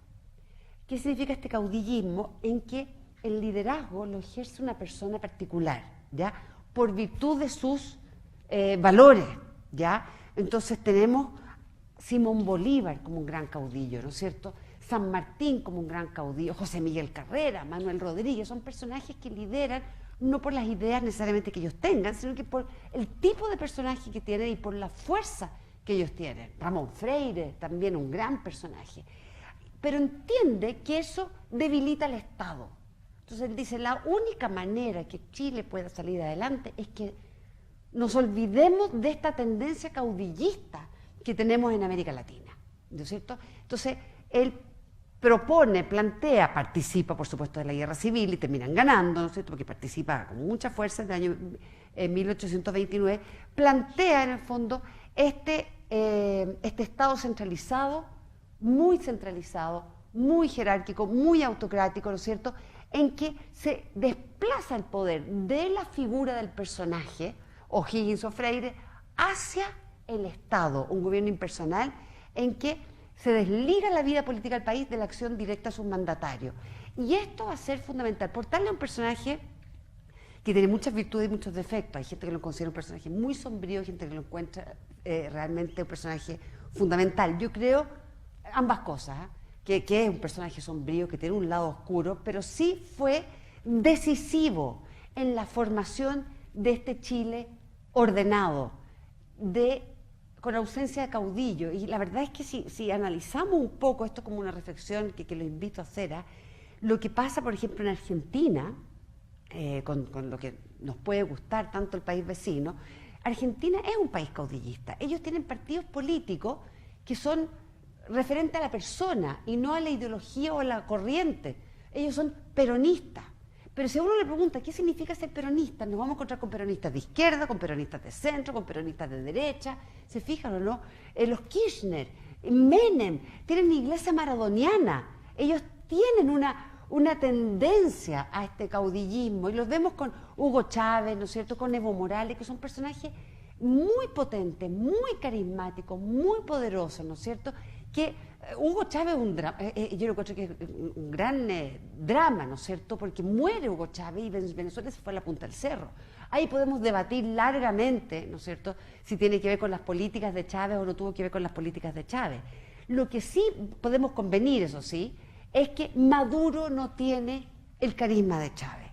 Speaker 1: ¿Qué significa este caudillismo? En que el liderazgo lo ejerce una persona particular, ¿ya?, por virtud de sus valores, ¿ya? Entonces tenemos Simón Bolívar como un gran caudillo, ¿no es cierto?, San Martín como un gran caudillo, José Miguel Carrera, Manuel Rodríguez, son personajes que lideran no por las ideas necesariamente que ellos tengan, sino que por el tipo de personaje que tienen y por la fuerza que ellos tienen. Ramón Freire, también un gran personaje. Pero entiende que eso debilita al Estado. Entonces él dice, la única manera que Chile pueda salir adelante es que nos olvidemos de esta tendencia caudillista que tenemos en América Latina, ¿no es cierto? Entonces él propone, plantea, participa por supuesto de la guerra civil y terminan ganando, ¿no es cierto?, porque participa con mucha fuerza en el año 1829, plantea en el fondo este Estado centralizado, muy jerárquico, muy autocrático, ¿no es cierto?, en que se desplaza el poder de la figura del personaje, O'Higgins o Freire, hacia el Estado, un gobierno impersonal en que se desliga la vida política del país de la acción directa a sus mandatarios. Y esto va a ser fundamental. Portales es un personaje que tiene muchas virtudes y muchos defectos. Hay gente que lo considera un personaje muy sombrío, hay gente que lo encuentra realmente un personaje fundamental. Yo creo ambas cosas, que es un personaje sombrío, que tiene un lado oscuro, pero sí fue decisivo en la formación de este Chile ordenado, con ausencia de caudillo. Y la verdad es que si analizamos un poco esto como una reflexión que lo invito a hacer, lo que pasa, por ejemplo, en Argentina, con lo que nos puede gustar tanto el país vecino, Argentina es un país caudillista. Ellos tienen partidos políticos que son referentes a la persona y no a la ideología o a la corriente. Ellos son peronistas. Pero si a uno le pregunta qué significa ser peronista, nos vamos a encontrar con peronistas de izquierda, con peronistas de centro, con peronistas de derecha. ¿Se fijan o no? Los Kirchner, Menem, tienen iglesia maradoniana. Ellos tienen una tendencia a este caudillismo y los vemos con Hugo Chávez, ¿no es cierto?, con Evo Morales, que son personajes muy potentes, muy carismáticos, muy poderosos, ¿no es cierto?, que Hugo Chávez es un drama, yo lo creo que es un gran drama, ¿no es cierto?, porque muere Hugo Chávez y Venezuela se fue a la punta del cerro. Ahí podemos debatir largamente, ¿no es cierto?, si tiene que ver con las políticas de Chávez o no tuvo que ver con las políticas de Chávez. Lo que sí podemos convenir, eso sí, es que Maduro no tiene el carisma de Chávez.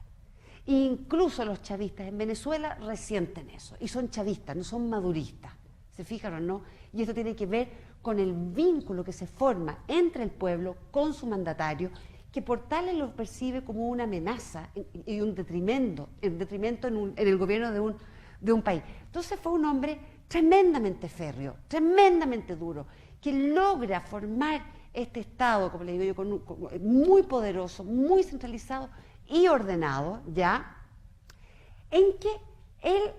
Speaker 1: Incluso los chavistas en Venezuela resienten eso, y son chavistas, no son maduristas. ¿Se fijan o no? Y esto tiene que ver con el vínculo que se forma entre el pueblo con su mandatario, que Portales lo percibe como una amenaza y un detrimento en el gobierno de un país. Entonces fue un hombre tremendamente férreo, tremendamente duro, que logra formar este Estado, como le digo yo, muy poderoso, muy centralizado y ordenado, ¿ya?, en que él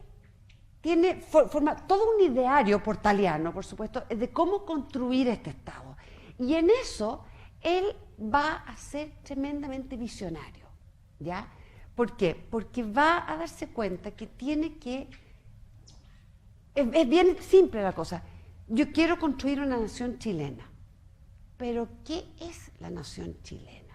Speaker 1: forma todo un ideario portaliano, por supuesto, de cómo construir este Estado. Y en eso él va a ser tremendamente visionario, ¿ya? ¿Por qué? Porque va a darse cuenta que tiene que... Es bien simple la cosa. Yo quiero construir una nación chilena. Pero ¿qué es la nación chilena?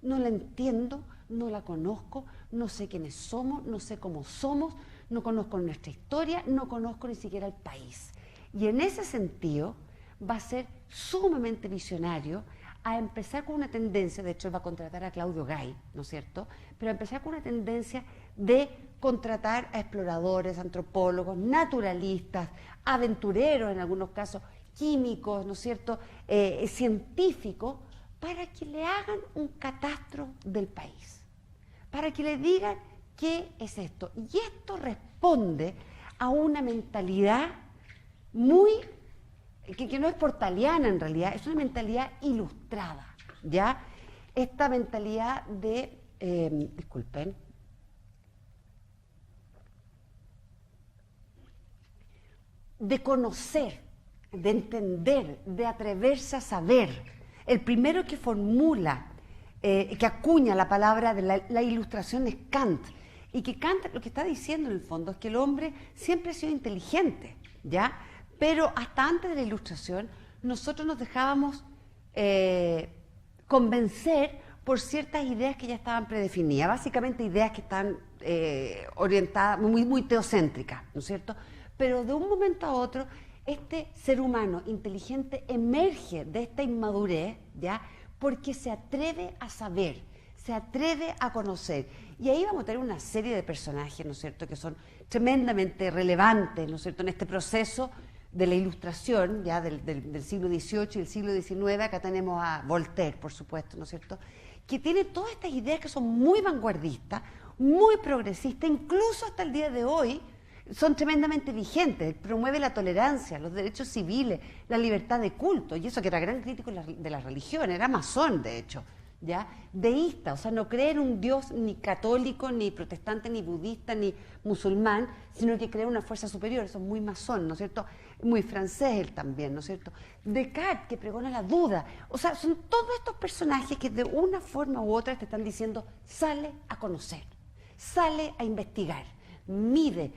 Speaker 1: No la entiendo, no la conozco, no sé quiénes somos, no sé cómo somos, no conozco nuestra historia, no conozco ni siquiera el país. Y en ese sentido va a ser sumamente visionario a empezar con una tendencia, de hecho él va a contratar a Claudio Gay, ¿no es cierto? Pero a empezar con una tendencia de contratar a exploradores, antropólogos, naturalistas, aventureros en algunos casos, químicos, ¿no es cierto?, científicos, para que le hagan un catastro del país, para que le digan qué es esto. Y esto responde a una mentalidad muy... Que no es portaliana en realidad, es una mentalidad ilustrada, ¿ya? Esta mentalidad de, disculpen, de conocer, de entender, de atreverse a saber. El primero que formula, que acuña la palabra de la ilustración es Kant, y que Kant lo que está diciendo en el fondo es que el hombre siempre ha sido inteligente, ¿ya? Pero hasta antes de la Ilustración, nosotros nos dejábamos convencer por ciertas ideas que ya estaban predefinidas, básicamente ideas que están orientadas, muy teocéntricas, ¿no es cierto? Pero de un momento a otro, este ser humano inteligente emerge de esta inmadurez, ¿ya? Porque se atreve a saber, se atreve a conocer. Y ahí vamos a tener una serie de personajes, ¿no es cierto?, que son tremendamente relevantes, ¿no es cierto?, en este proceso de la Ilustración, ya del siglo XVIII y el siglo XIX. Acá tenemos a Voltaire, por supuesto, ¿no es cierto?, que tiene todas estas ideas que son muy vanguardistas, muy progresistas, incluso hasta el día de hoy son tremendamente vigentes. Promueve la tolerancia, los derechos civiles, la libertad de culto, y eso que era gran crítico de la religión, era masón, de hecho, ¿ya? Deísta, o sea, no cree en un Dios ni católico, ni protestante, ni budista, ni musulmán, sino que cree en una fuerza superior. Eso es muy masón, ¿no es cierto?, muy francés él también, ¿no es cierto? Descartes, que pregona la duda. O sea, son todos estos personajes que de una forma u otra te están diciendo: sale a conocer, sale a investigar, mide,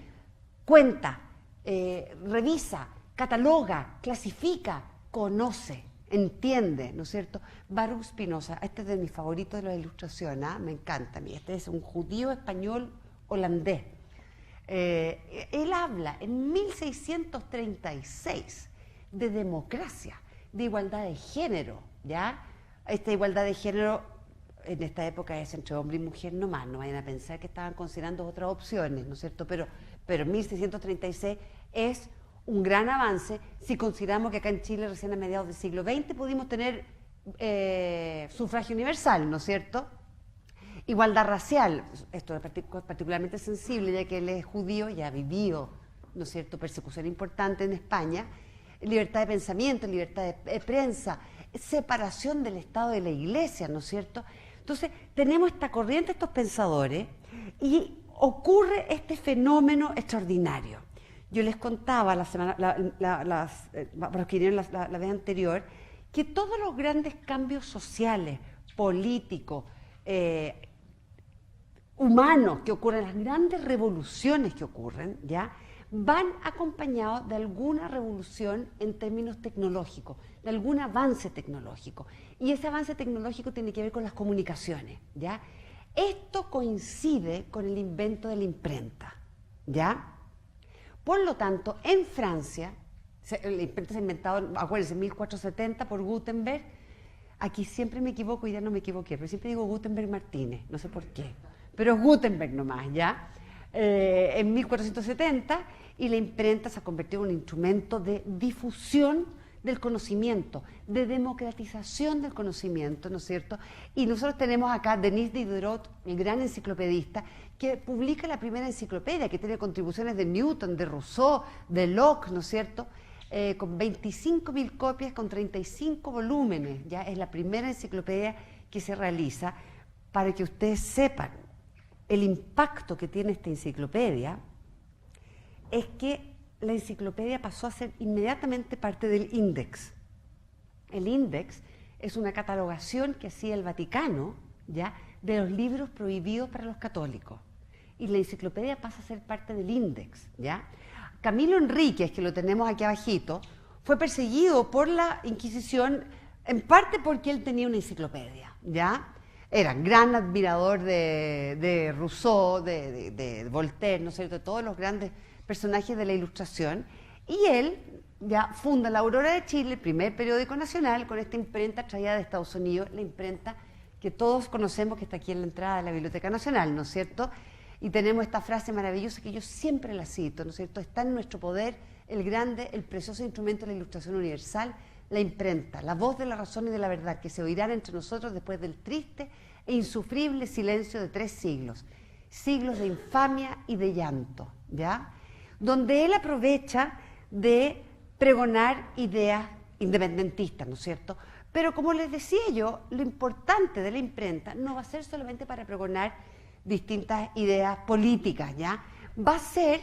Speaker 1: cuenta, revisa, cataloga, clasifica, conoce, entiende, ¿no es cierto? Baruch Spinoza, este es de mis favoritos de la Ilustración, ¿eh? Me encanta a mí. Este es un judío español holandés. Él habla en 1636 de democracia, de igualdad de género, ¿ya? Esta igualdad de género en esta época es entre hombre y mujer nomás, no vayan a pensar que estaban considerando otras opciones, ¿no es cierto? Pero 1636 es un gran avance si consideramos que acá en Chile recién a mediados del siglo XX pudimos tener sufragio universal, ¿no es cierto? Igualdad racial, esto es particularmente sensible ya que él es judío y ha vivido, ¿no es cierto?, persecución importante en España. Libertad de pensamiento, libertad de prensa, separación del Estado de la Iglesia, ¿no es cierto? Entonces tenemos esta corriente, estos pensadores, y ocurre este fenómeno extraordinario. Yo les contaba para los que vinieron la vez anterior, que todos los grandes cambios sociales, políticos, humanos que ocurren, las grandes revoluciones que ocurren, ¿ya?, van acompañados de alguna revolución en términos tecnológicos, de algún avance tecnológico. Y ese avance tecnológico tiene que ver con las comunicaciones, ¿ya? Esto coincide con el invento de la imprenta, ¿ya? Por lo tanto, en Francia, la imprenta se ha inventado, acuérdense, en 1470 por Gutenberg. Aquí siempre me equivoco y ya no me equivoqué, pero siempre digo Gutenberg Martínez, no sé por qué, pero es Gutenberg nomás, ¿ya? En 1470, y la imprenta se ha convertido en un instrumento de difusión del conocimiento, de democratización del conocimiento, ¿no es cierto? Y nosotros tenemos acá Denis Diderot, el gran enciclopedista, que publica la primera enciclopedia, que tiene contribuciones de Newton, de Rousseau, de Locke, ¿no es cierto?, con 25.000 copias, con 35 volúmenes. Ya es la primera enciclopedia que se realiza. Para que ustedes sepan el impacto que tiene esta enciclopedia, es que la enciclopedia pasó a ser inmediatamente parte del Index. El Index es una catalogación que hacía el Vaticano, ¿ya?, de los libros prohibidos para los católicos. Y la enciclopedia pasa a ser parte del Index, ¿ya? Camilo Enríquez, que lo tenemos aquí abajito, fue perseguido por la Inquisición, en parte porque él tenía una enciclopedia, ¿ya? Era gran admirador de Rousseau, de Voltaire, ¿no es cierto?, de todos los grandes personajes de la Ilustración, y él ya funda La Aurora de Chile, el primer periódico nacional, con esta imprenta traída de Estados Unidos, la imprenta que todos conocemos, que está aquí en la entrada de la Biblioteca Nacional, ¿no es cierto? Y tenemos esta frase maravillosa que yo siempre la cito, ¿no es cierto? Está en nuestro poder el grande, el precioso instrumento de la Ilustración universal, la imprenta, la voz de la razón y de la verdad, que se oirán entre nosotros después del triste e insufrible silencio de 3 siglos, siglos de infamia y de llanto, ¿ya? Donde él aprovecha de pregonar ideas independentistas, ¿no es cierto? Pero como les decía yo, lo importante de la imprenta no va a ser solamente para pregonar distintas ideas políticas, ¿ya? Va a ser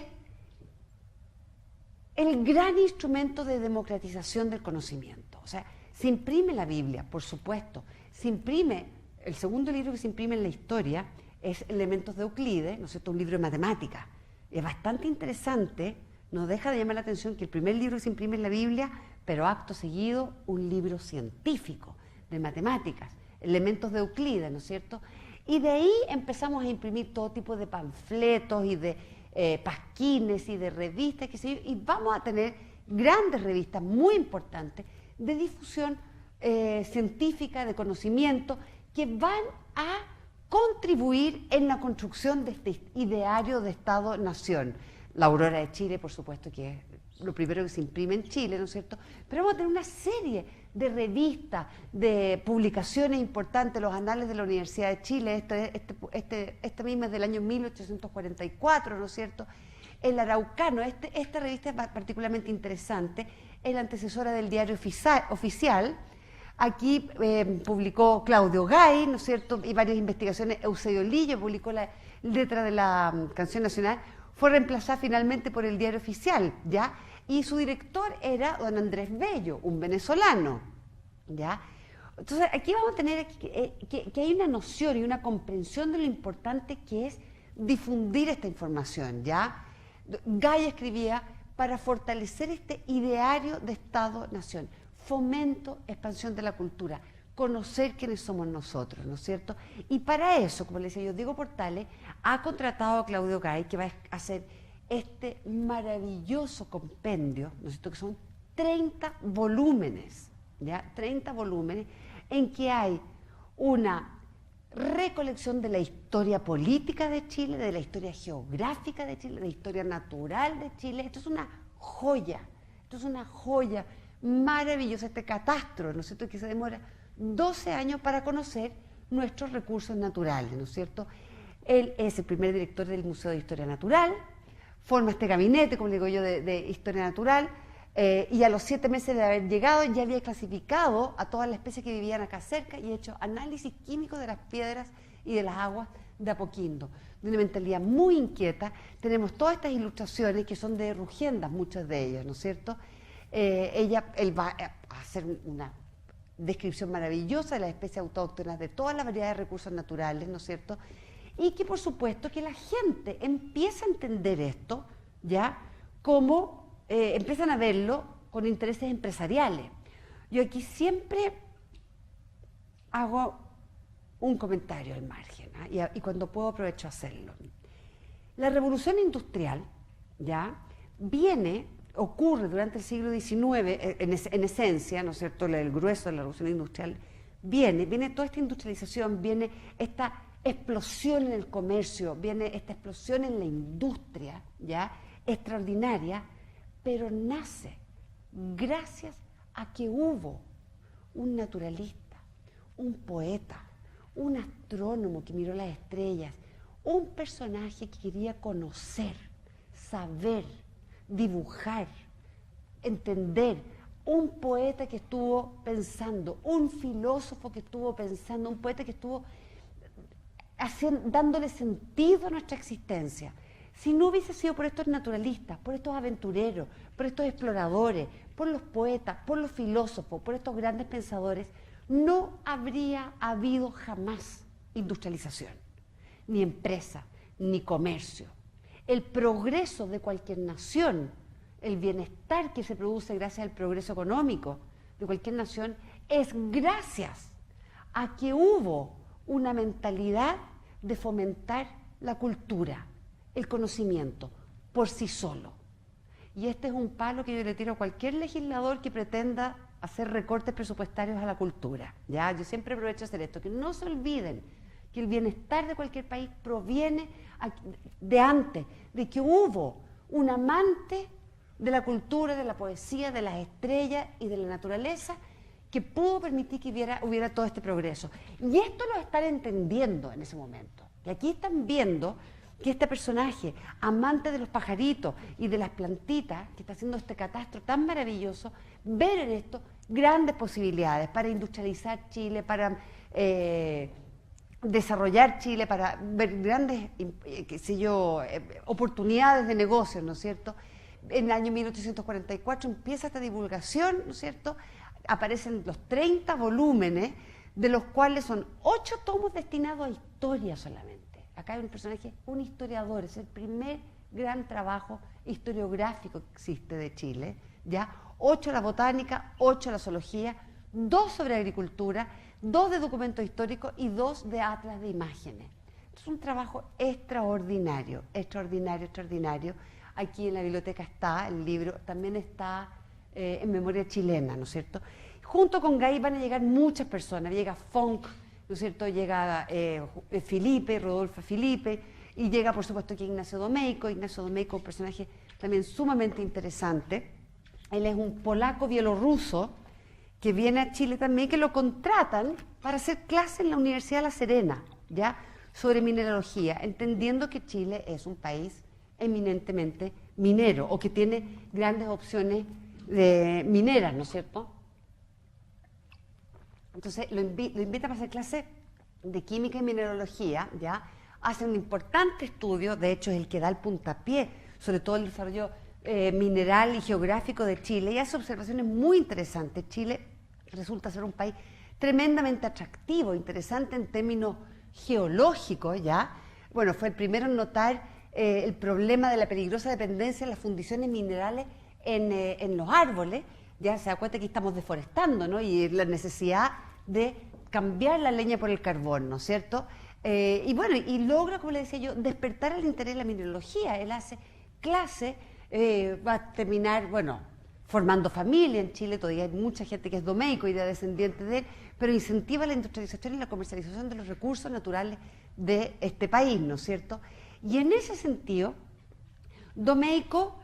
Speaker 1: el gran instrumento de democratización del conocimiento. O sea, se imprime la Biblia, por supuesto, se imprime, el segundo libro que se imprime en la historia es Elementos de Euclides, ¿no es cierto?, un libro de matemáticas. Es bastante interesante, no deja de llamar la atención que el primer libro que se imprime en la Biblia, pero acto seguido un libro científico de matemáticas, Elementos de Euclides, ¿no es cierto? Y de ahí empezamos a imprimir todo tipo de panfletos y de pasquines y de revistas, qué sé yo, y vamos a tener grandes revistas muy importantes de difusión científica, de conocimiento, que van a contribuir en la construcción de este ideario de Estado-Nación. La Aurora de Chile, por supuesto, que es lo primero que se imprime en Chile, ¿no es cierto? Pero vamos a tener una serie de revistas, de publicaciones importantes, los Anales de la Universidad de Chile, esta misma es del año 1844, ¿no es cierto? El Araucano, esta revista es particularmente interesante, es la antecesora del Diario Oficial. Aquí publicó Claudio Gay, ¿no es cierto?, y varias investigaciones. Eusebio Lillo publicó la letra de la Canción Nacional, fue reemplazada finalmente por el Diario Oficial, ¿ya? Y su director era don Andrés Bello, un venezolano, ¿ya? Entonces, aquí vamos a tener que hay una noción y una comprensión de lo importante que es difundir esta información, ¿ya? Gay escribía para fortalecer este ideario de Estado-Nación, fomento, expansión de la cultura, conocer quiénes somos nosotros, ¿no es cierto? Y para eso, como le decía yo, Diego Portales ha contratado a Claudio Gay, que va a hacer este maravilloso compendio, ¿no es cierto?, que son 30 volúmenes, ¿ya? 30 volúmenes en que hay una recolección de la historia política de Chile, de la historia geográfica de Chile, de la historia natural de Chile. Esto es una joya maravillosa, este catastro, ¿no es cierto?, que se demora 12 años para conocer nuestros recursos naturales, ¿no es cierto? Él es el primer director del Museo de Historia Natural, forma este gabinete, como le digo yo, de Historia Natural, y a los 7 meses de haber llegado ya había clasificado a todas las especies que vivían acá cerca y hecho análisis químicos de las piedras y de las aguas de Apoquindo. De una mentalidad muy inquieta, tenemos todas estas ilustraciones que son de Rugiendas, muchas de ellas, ¿no es cierto? Él va a hacer una descripción maravillosa de las especies autóctonas, de todas las variedades de recursos naturales, ¿no es cierto? Y que por supuesto que la gente empieza a entender esto, ¿ya? Como empiezan a verlo con intereses empresariales. Yo aquí siempre hago un comentario al margen, ¿eh? y cuando puedo aprovecho a hacerlo. La revolución industrial, ¿ya?, ocurre durante el siglo XIX, en esencia, ¿no es cierto?, el grueso de la revolución industrial, viene toda esta industrialización, viene esta explosión en el comercio, viene esta explosión en la industria, ¿ya?, extraordinaria, pero nace gracias a que hubo un naturalista, un poeta, un astrónomo que miró las estrellas, un personaje que quería conocer, saber, dibujar, entender, un poeta que estuvo pensando, un filósofo que estuvo pensando, un poeta que estuvo dándole sentido a nuestra existencia. Si no hubiese sido por estos naturalistas, por estos aventureros, por estos exploradores, por los poetas, por los filósofos, por estos grandes pensadores, no habría habido jamás industrialización, ni empresa, ni comercio. El progreso de cualquier nación, el bienestar que se produce gracias al progreso económico de cualquier nación, es gracias a que hubo una mentalidad de fomentar la cultura, el conocimiento, por sí solo. Y este es un palo que yo le tiro a cualquier legislador que pretenda hacer recortes presupuestarios a la cultura. ¿Ya? Yo siempre aprovecho de hacer esto, que no se olviden que el bienestar de cualquier país proviene de antes, de que hubo un amante de la cultura, de la poesía, de las estrellas y de la naturaleza que pudo permitir que hubiera todo este progreso. Y esto lo están entendiendo en ese momento. Y aquí están viendo que este personaje, amante de los pajaritos y de las plantitas, que está haciendo este catastro tan maravilloso, ver en esto grandes posibilidades para industrializar Chile, para desarrollar Chile, para ver grandes, oportunidades de negocio, ¿no es cierto? En el año 1844 empieza esta divulgación, ¿no es cierto? Aparecen los 30 volúmenes, de los cuales son 8 tomos destinados a historia solamente. Acá hay un personaje, un historiador, es el primer gran trabajo historiográfico que existe de Chile, ¿ya? 8 a la botánica, 8 a la zoología, 2 sobre agricultura, 2 de documentos históricos y 2 de atlas de imágenes. Es un trabajo extraordinario, extraordinario, extraordinario. Aquí en la biblioteca está el libro, también está en memoria chilena, ¿no es cierto? Junto con Gay van a llegar muchas personas, llega Funk, ¿no es cierto? Llega Felipe, Rodolfo Felipe, y llega por supuesto aquí Ignacio Domeyko, un personaje también sumamente interesante. Él es un polaco bielorruso que viene a Chile también, que lo contratan para hacer clases en la Universidad de La Serena, ¿ya? Sobre mineralogía, entendiendo que Chile es un país eminentemente minero, o que tiene grandes opciones de mineras, ¿no es cierto? Entonces lo invita para hacer clase de química y mineralogía, ¿ya? Hace un importante estudio, de hecho es el que da el puntapié sobre todo el desarrollo mineral y geográfico de Chile, y hace observaciones muy interesantes. Chile resulta ser un país tremendamente atractivo, interesante en términos geológicos, ¿ya? Bueno, fue el primero en notar el problema de la peligrosa dependencia de las fundiciones minerales en los árboles. Ya se da cuenta que estamos deforestando, ¿no? Y la necesidad de cambiar la leña por el carbón, ¿no es cierto? Y bueno, y logra, como le decía yo, despertar el interés en la mineralogía. Él hace clase, va a terminar, bueno, formando familia. En Chile todavía hay mucha gente que es domeico y de descendiente de él, pero incentiva la industrialización y la comercialización de los recursos naturales de este país, ¿no es cierto? Y en ese sentido, Domeyko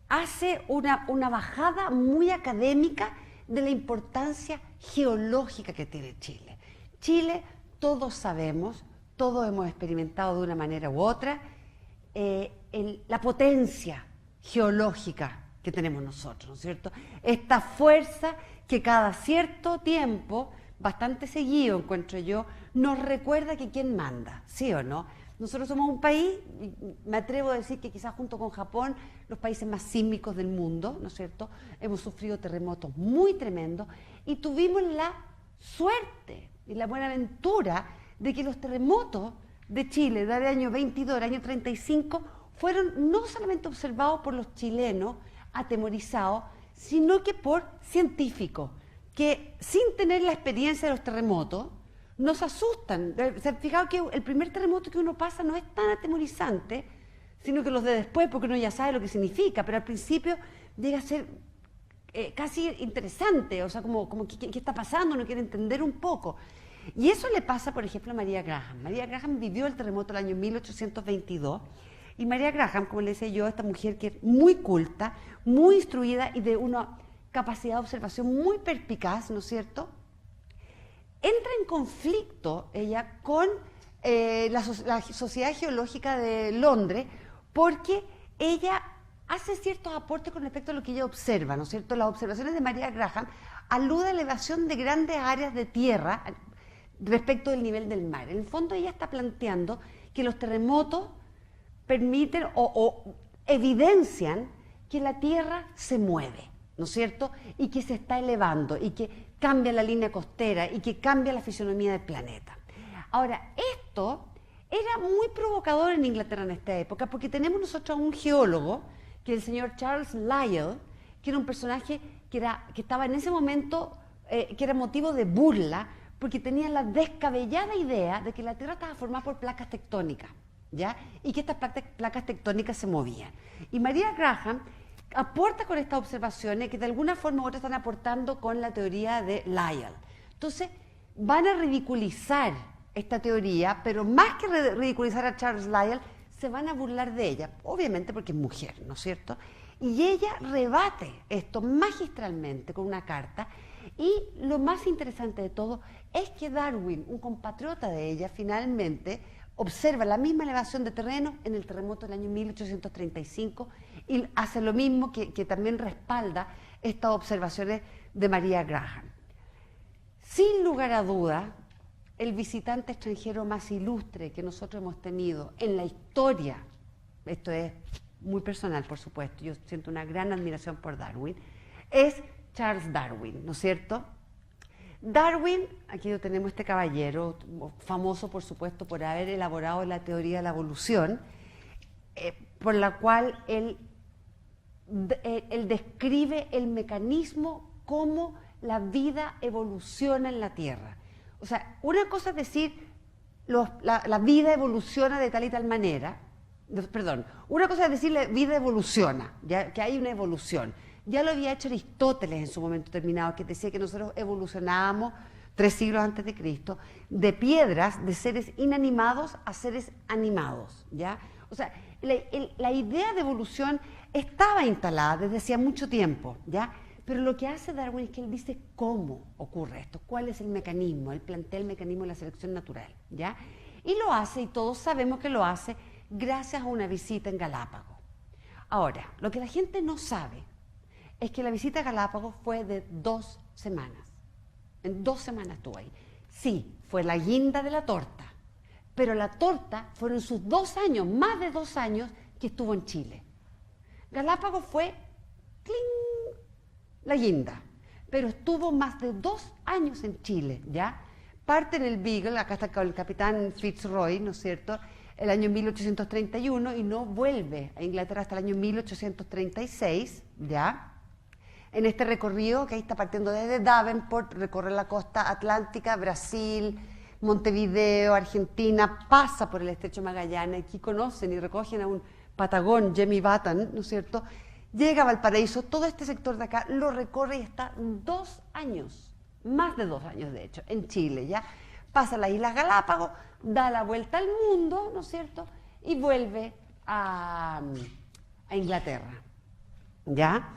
Speaker 1: hace una bajada muy académica de la importancia geológica que tiene Chile. Chile, todos sabemos, todos hemos experimentado de una manera u otra, la potencia geológica que tenemos nosotros, ¿no es cierto? Esta fuerza que cada cierto tiempo, bastante seguido encuentro yo, nos recuerda que quién manda, ¿sí o no? Nosotros somos un país, me atrevo a decir que quizás junto con Japón, los países más sísmicos del mundo, ¿no es cierto? Hemos sufrido terremotos muy tremendos y tuvimos la suerte y la buena aventura de que los terremotos de Chile del año 22, del año 35, fueron no solamente observados por los chilenos atemorizados, sino que por científicos que sin tener la experiencia de los terremotos, nos asustan. ¿Se han fijado que el primer terremoto que uno pasa no es tan atemorizante, sino que los de después, porque uno ya sabe lo que significa, pero al principio llega a ser casi interesante, o sea, como ¿qué está pasando? Uno quiere entender un poco. Y eso le pasa, por ejemplo, a María Graham. María Graham vivió el terremoto del año 1822, y María Graham, como le decía yo, esta mujer que es muy culta, muy instruida y de una capacidad de observación muy perspicaz, ¿no es cierto?, entra en conflicto ella con la Sociedad Geológica de Londres, porque ella hace ciertos aportes con respecto a lo que ella observa, ¿no es cierto? Las observaciones de María Graham aluden a la elevación de grandes áreas de tierra respecto del nivel del mar. En el fondo ella está planteando que los terremotos permiten o evidencian que la Tierra se mueve, ¿no es cierto? Y que se está elevando y que cambia la línea costera y que cambia la fisonomía del planeta. Ahora, esto era muy provocador en Inglaterra en esta época porque tenemos nosotros a un geólogo, que es el señor Charles Lyell, que era un personaje que estaba en ese momento, que era motivo de burla, porque tenía la descabellada idea de que la Tierra estaba formada por placas tectónicas, ¿ya? Y que estas placas tectónicas se movían. Y María Graham aporta con estas observaciones que de alguna forma u otra están aportando con la teoría de Lyell. Entonces, van a ridiculizar esta teoría, pero más que ridiculizar a Charles Lyell, se van a burlar de ella, obviamente porque es mujer, ¿no es cierto? Y ella rebate esto magistralmente con una carta, y lo más interesante de todo es que Darwin, un compatriota de ella, finalmente observa la misma elevación de terreno en el terremoto del año 1835 y hace lo mismo, que también respalda estas observaciones de María Graham. Sin lugar a duda, el visitante extranjero más ilustre que nosotros hemos tenido en la historia, esto es muy personal, por supuesto, yo siento una gran admiración por Darwin, es Charles Darwin, ¿no es cierto? Darwin, aquí lo tenemos, este caballero, famoso por supuesto por haber elaborado la teoría de la evolución, por la cual él describe el mecanismo cómo la vida evoluciona en la Tierra. O sea, una cosa es decir, la vida evoluciona de tal y tal manera, perdón, una cosa es decir la vida evoluciona, ya que hay una evolución. Ya lo había hecho Aristóteles en su momento determinado, que decía que nosotros evolucionábamos 3 siglos antes de Cristo, de piedras, de seres inanimados a seres animados, ¿ya? O sea, la idea de evolución estaba instalada desde hacía mucho tiempo, ¿ya? Pero lo que hace Darwin es que él dice cómo ocurre esto, cuál es el mecanismo, él plantea el mecanismo de la selección natural, ¿ya? Y lo hace, y todos sabemos que lo hace, gracias a una visita en Galápagos. Ahora, lo que la gente no sabe es que la visita a Galápagos fue de 2 semanas. En 2 semanas estuvo ahí. Sí, fue la guinda de la torta, pero la torta fueron sus 2 años, más de 2 años que estuvo en Chile. Galápagos fue ¡cling!, la guinda, pero estuvo más de 2 años en Chile, ¿ya? Parte en el Beagle, acá está el capitán Fitzroy, ¿no es cierto?, el año 1831, y no vuelve a Inglaterra hasta el año 1836, ¿ya? En este recorrido, que ahí está partiendo desde Davenport, recorre la costa atlántica, Brasil, Montevideo, Argentina, pasa por el estrecho Magallanes, aquí conocen y recogen a un patagón, Jemmy Button, ¿no es cierto?, llega a Valparaíso, todo este sector de acá lo recorre y está 2 años, más de 2 años de hecho, en Chile, ¿ya? Pasa a las Islas Galápagos, da la vuelta al mundo, ¿no es cierto?, y vuelve a Inglaterra, ¿ya?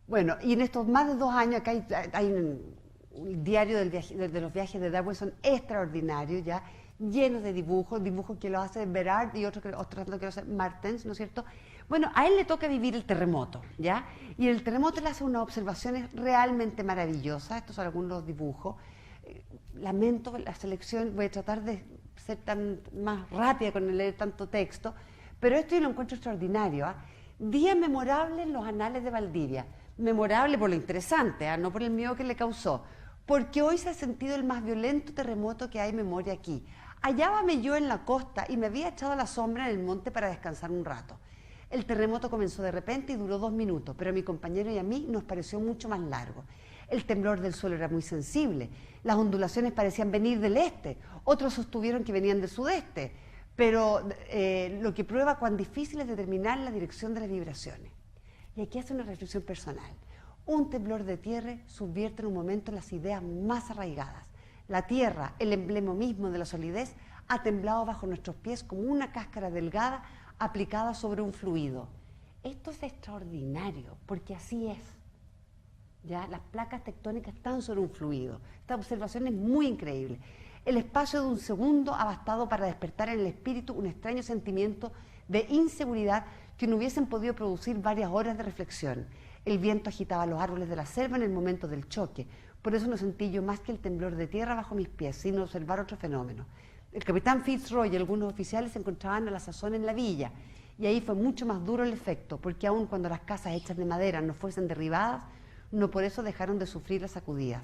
Speaker 1: Bueno, y en estos más de 2 años, acá hay un diario de los viajes de Darwin, son extraordinarios, ¿ya? Llenos de dibujos que lo hace Berard y otros que lo hace Martens, ¿no es cierto? Bueno, a él le toca vivir el terremoto, ¿ya? Y en el terremoto le hace unas observaciones realmente maravillosas, estos son algunos dibujos. Lamento la selección, voy a tratar de ser más rápida con leer tanto texto, pero esto yo lo encuentro extraordinario, ¿ah? Día memorable en los anales de Valdivia, memorable por lo interesante, no por el miedo que le causó, porque hoy se ha sentido el más violento terremoto que hay memoria aquí. Hallábame yo en la costa y me había echado a la sombra en el monte para descansar un rato. El terremoto comenzó de repente y duró 2 minutos, pero a mi compañero y a mí nos pareció mucho más largo. El temblor del suelo era muy sensible, las ondulaciones parecían venir del este, otros sostuvieron que venían del sudeste, pero lo que prueba cuán difícil es determinar la dirección de las vibraciones. Y aquí hace una reflexión personal. Un temblor de tierra subvierte en un momento las ideas más arraigadas. La tierra, el emblema mismo de la solidez, ha temblado bajo nuestros pies como una cáscara delgada aplicada sobre un fluido. Esto es extraordinario, porque así es. ¿Ya? Las placas tectónicas están sobre un fluido. Esta observación es muy increíble. El espacio de un segundo ha bastado para despertar en el espíritu un extraño sentimiento de inseguridad que no hubiesen podido producir varias horas de reflexión. El viento agitaba los árboles de la selva en el momento del choque. Por eso no sentí yo más que el temblor de tierra bajo mis pies, sin observar otro fenómeno. el capitán Fitzroy y algunos oficiales se encontraban a la sazón en la villa, y ahí fue mucho más duro el efecto, porque aun cuando las casas hechas de madera no fuesen derribadas, no por eso dejaron de sufrir las sacudidas.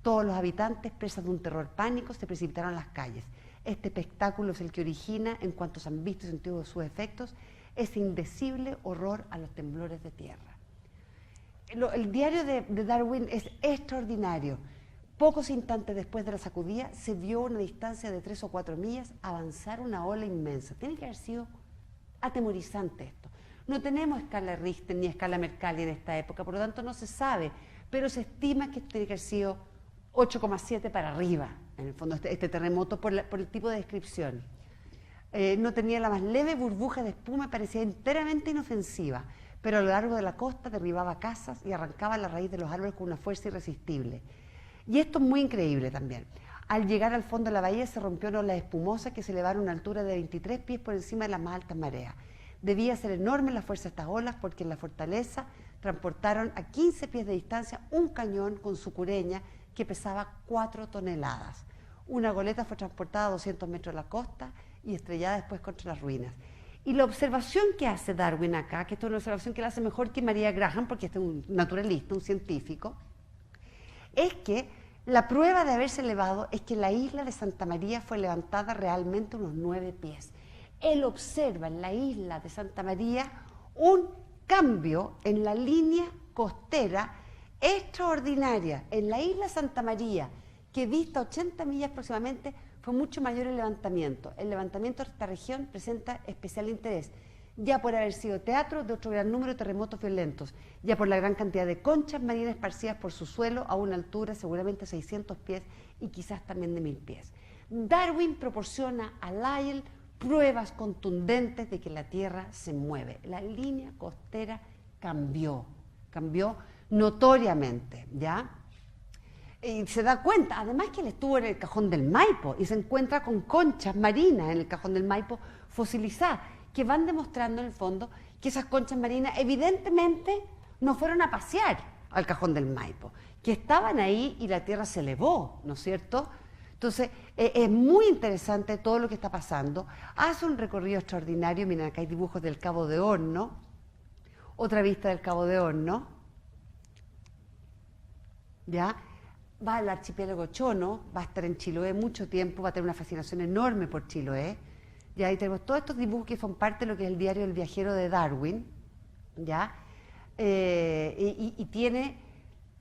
Speaker 1: Todos los habitantes, presas de un terror pánico, se precipitaron a las calles. Este espectáculo es el que origina, en cuanto se han visto y sentido sus efectos, ese indecible horror a los temblores de tierra. El diario de Darwin es extraordinario. Pocos instantes después de la sacudida, se vio a una distancia de 3 o 4 millas avanzar una ola inmensa. Tiene que haber sido atemorizante esto. No tenemos escala Richter ni escala Mercalli en esta época, por lo tanto no se sabe, pero se estima que tiene que haber sido 8,7 para arriba, en el fondo, este terremoto, por el tipo de descripción. No tenía la más leve burbuja de espuma, parecía enteramente inofensiva, pero a lo largo de la costa derribaba casas y arrancaba la raíz de los árboles con una fuerza irresistible. Y esto es muy increíble también. Al llegar al fondo de la bahía se rompió una ola espumosa que se elevaron a una altura de 23 pies por encima de las más altas mareas. Debía ser enorme la fuerza de estas olas porque en la fortaleza transportaron a 15 pies de distancia un cañón con su cureña que pesaba 4 toneladas. Una goleta fue transportada a 200 metros de la costa y estrellada después contra las ruinas. Y la observación que hace Darwin acá, que esto es una observación que la hace mejor que María Graham, porque este es un naturalista, un científico, es que la prueba de haberse elevado es que la isla de Santa María fue levantada realmente unos 9 pies. Él observa en la isla de Santa María un cambio en la línea costera extraordinaria. En la isla Santa María, que dista 80 millas aproximadamente, fue mucho mayor el levantamiento. El levantamiento de esta región presenta especial interés, ya por haber sido teatro de otro gran número de terremotos violentos, ya por la gran cantidad de conchas marinas esparcidas por su suelo a una altura seguramente 600 pies y quizás también de 1000 pies. Darwin proporciona a Lyell pruebas contundentes de que la Tierra se mueve. La línea costera cambió notoriamente, ¿ya? Y se da cuenta, además que él estuvo en el Cajón del Maipo y se encuentra con conchas marinas en el Cajón del Maipo fosilizadas, que van demostrando en el fondo que esas conchas marinas evidentemente no fueron a pasear al Cajón del Maipo, que estaban ahí y la Tierra se elevó, ¿no es cierto? Entonces, es muy interesante todo lo que está pasando. Hace un recorrido extraordinario, miren, acá hay dibujos del Cabo de Horno, otra vista del Cabo de Horno, ¿ya? Va al archipiélago Chono, va a estar en Chiloé mucho tiempo, va a tener una fascinación enorme por Chiloé. Ya ahí tenemos todos estos dibujos que son parte de lo que es el diario del viajero de Darwin, ¿ya?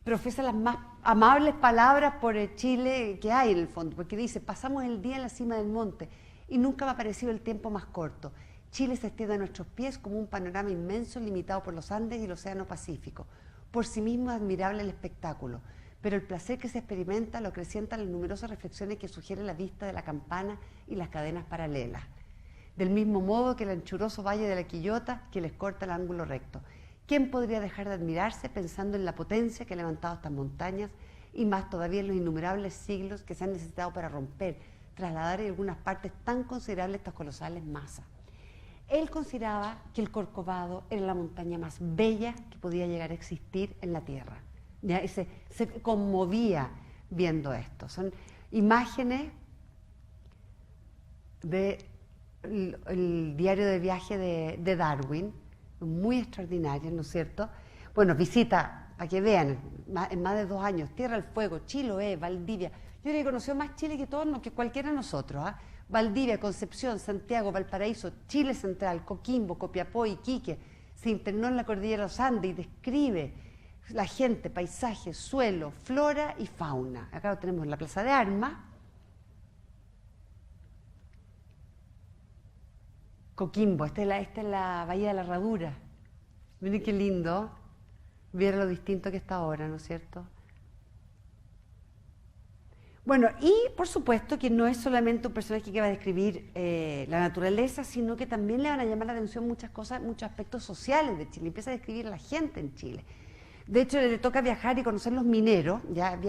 Speaker 1: Profesa las más amables palabras por el Chile que hay en el fondo, porque dice, pasamos el día en la cima del monte y nunca me ha parecido el tiempo más corto. Chile se extiende a nuestros pies como un panorama inmenso limitado por los Andes y el Océano Pacífico. Por sí mismo es admirable el espectáculo, pero el placer que se experimenta lo acrecientan las numerosas reflexiones que sugiere la vista de la campana y las cadenas paralelas. Del mismo modo que el anchuroso valle de la Quillota que les corta el ángulo recto. ¿Quién podría dejar de admirarse pensando en la potencia que ha levantado estas montañas y más todavía en los innumerables siglos que se han necesitado para romper, trasladar en algunas partes tan considerables estas colosales masas? Él consideraba que el Corcovado era la montaña más bella que podía llegar a existir en la Tierra. ¿Ya? Se conmovía viendo esto. Son imágenes del diario de viaje de Darwin, muy extraordinarias, ¿no es cierto? Bueno, visita, para que vean, en más de 2 años, Tierra del Fuego, Chiloé, Valdivia. Yo creo que conoció más Chile que cualquiera de nosotros, ¿eh? Valdivia, Concepción, Santiago, Valparaíso, Chile Central, Coquimbo, Copiapó, Iquique. Se internó en la cordillera de los Andes y describe la gente, paisaje, suelo, flora y fauna. Acá tenemos la Plaza de Armas, Coquimbo, esta es la Bahía de la Herradura. Miren qué lindo, ver lo distinto que está ahora, ¿no es cierto? Bueno, y por supuesto que no es solamente un personaje que va a describir la naturaleza, sino que también le van a llamar la atención muchas cosas, muchos aspectos sociales de Chile. Empieza a describir a la gente en Chile. De hecho, le toca viajar y conocer los mineros, ya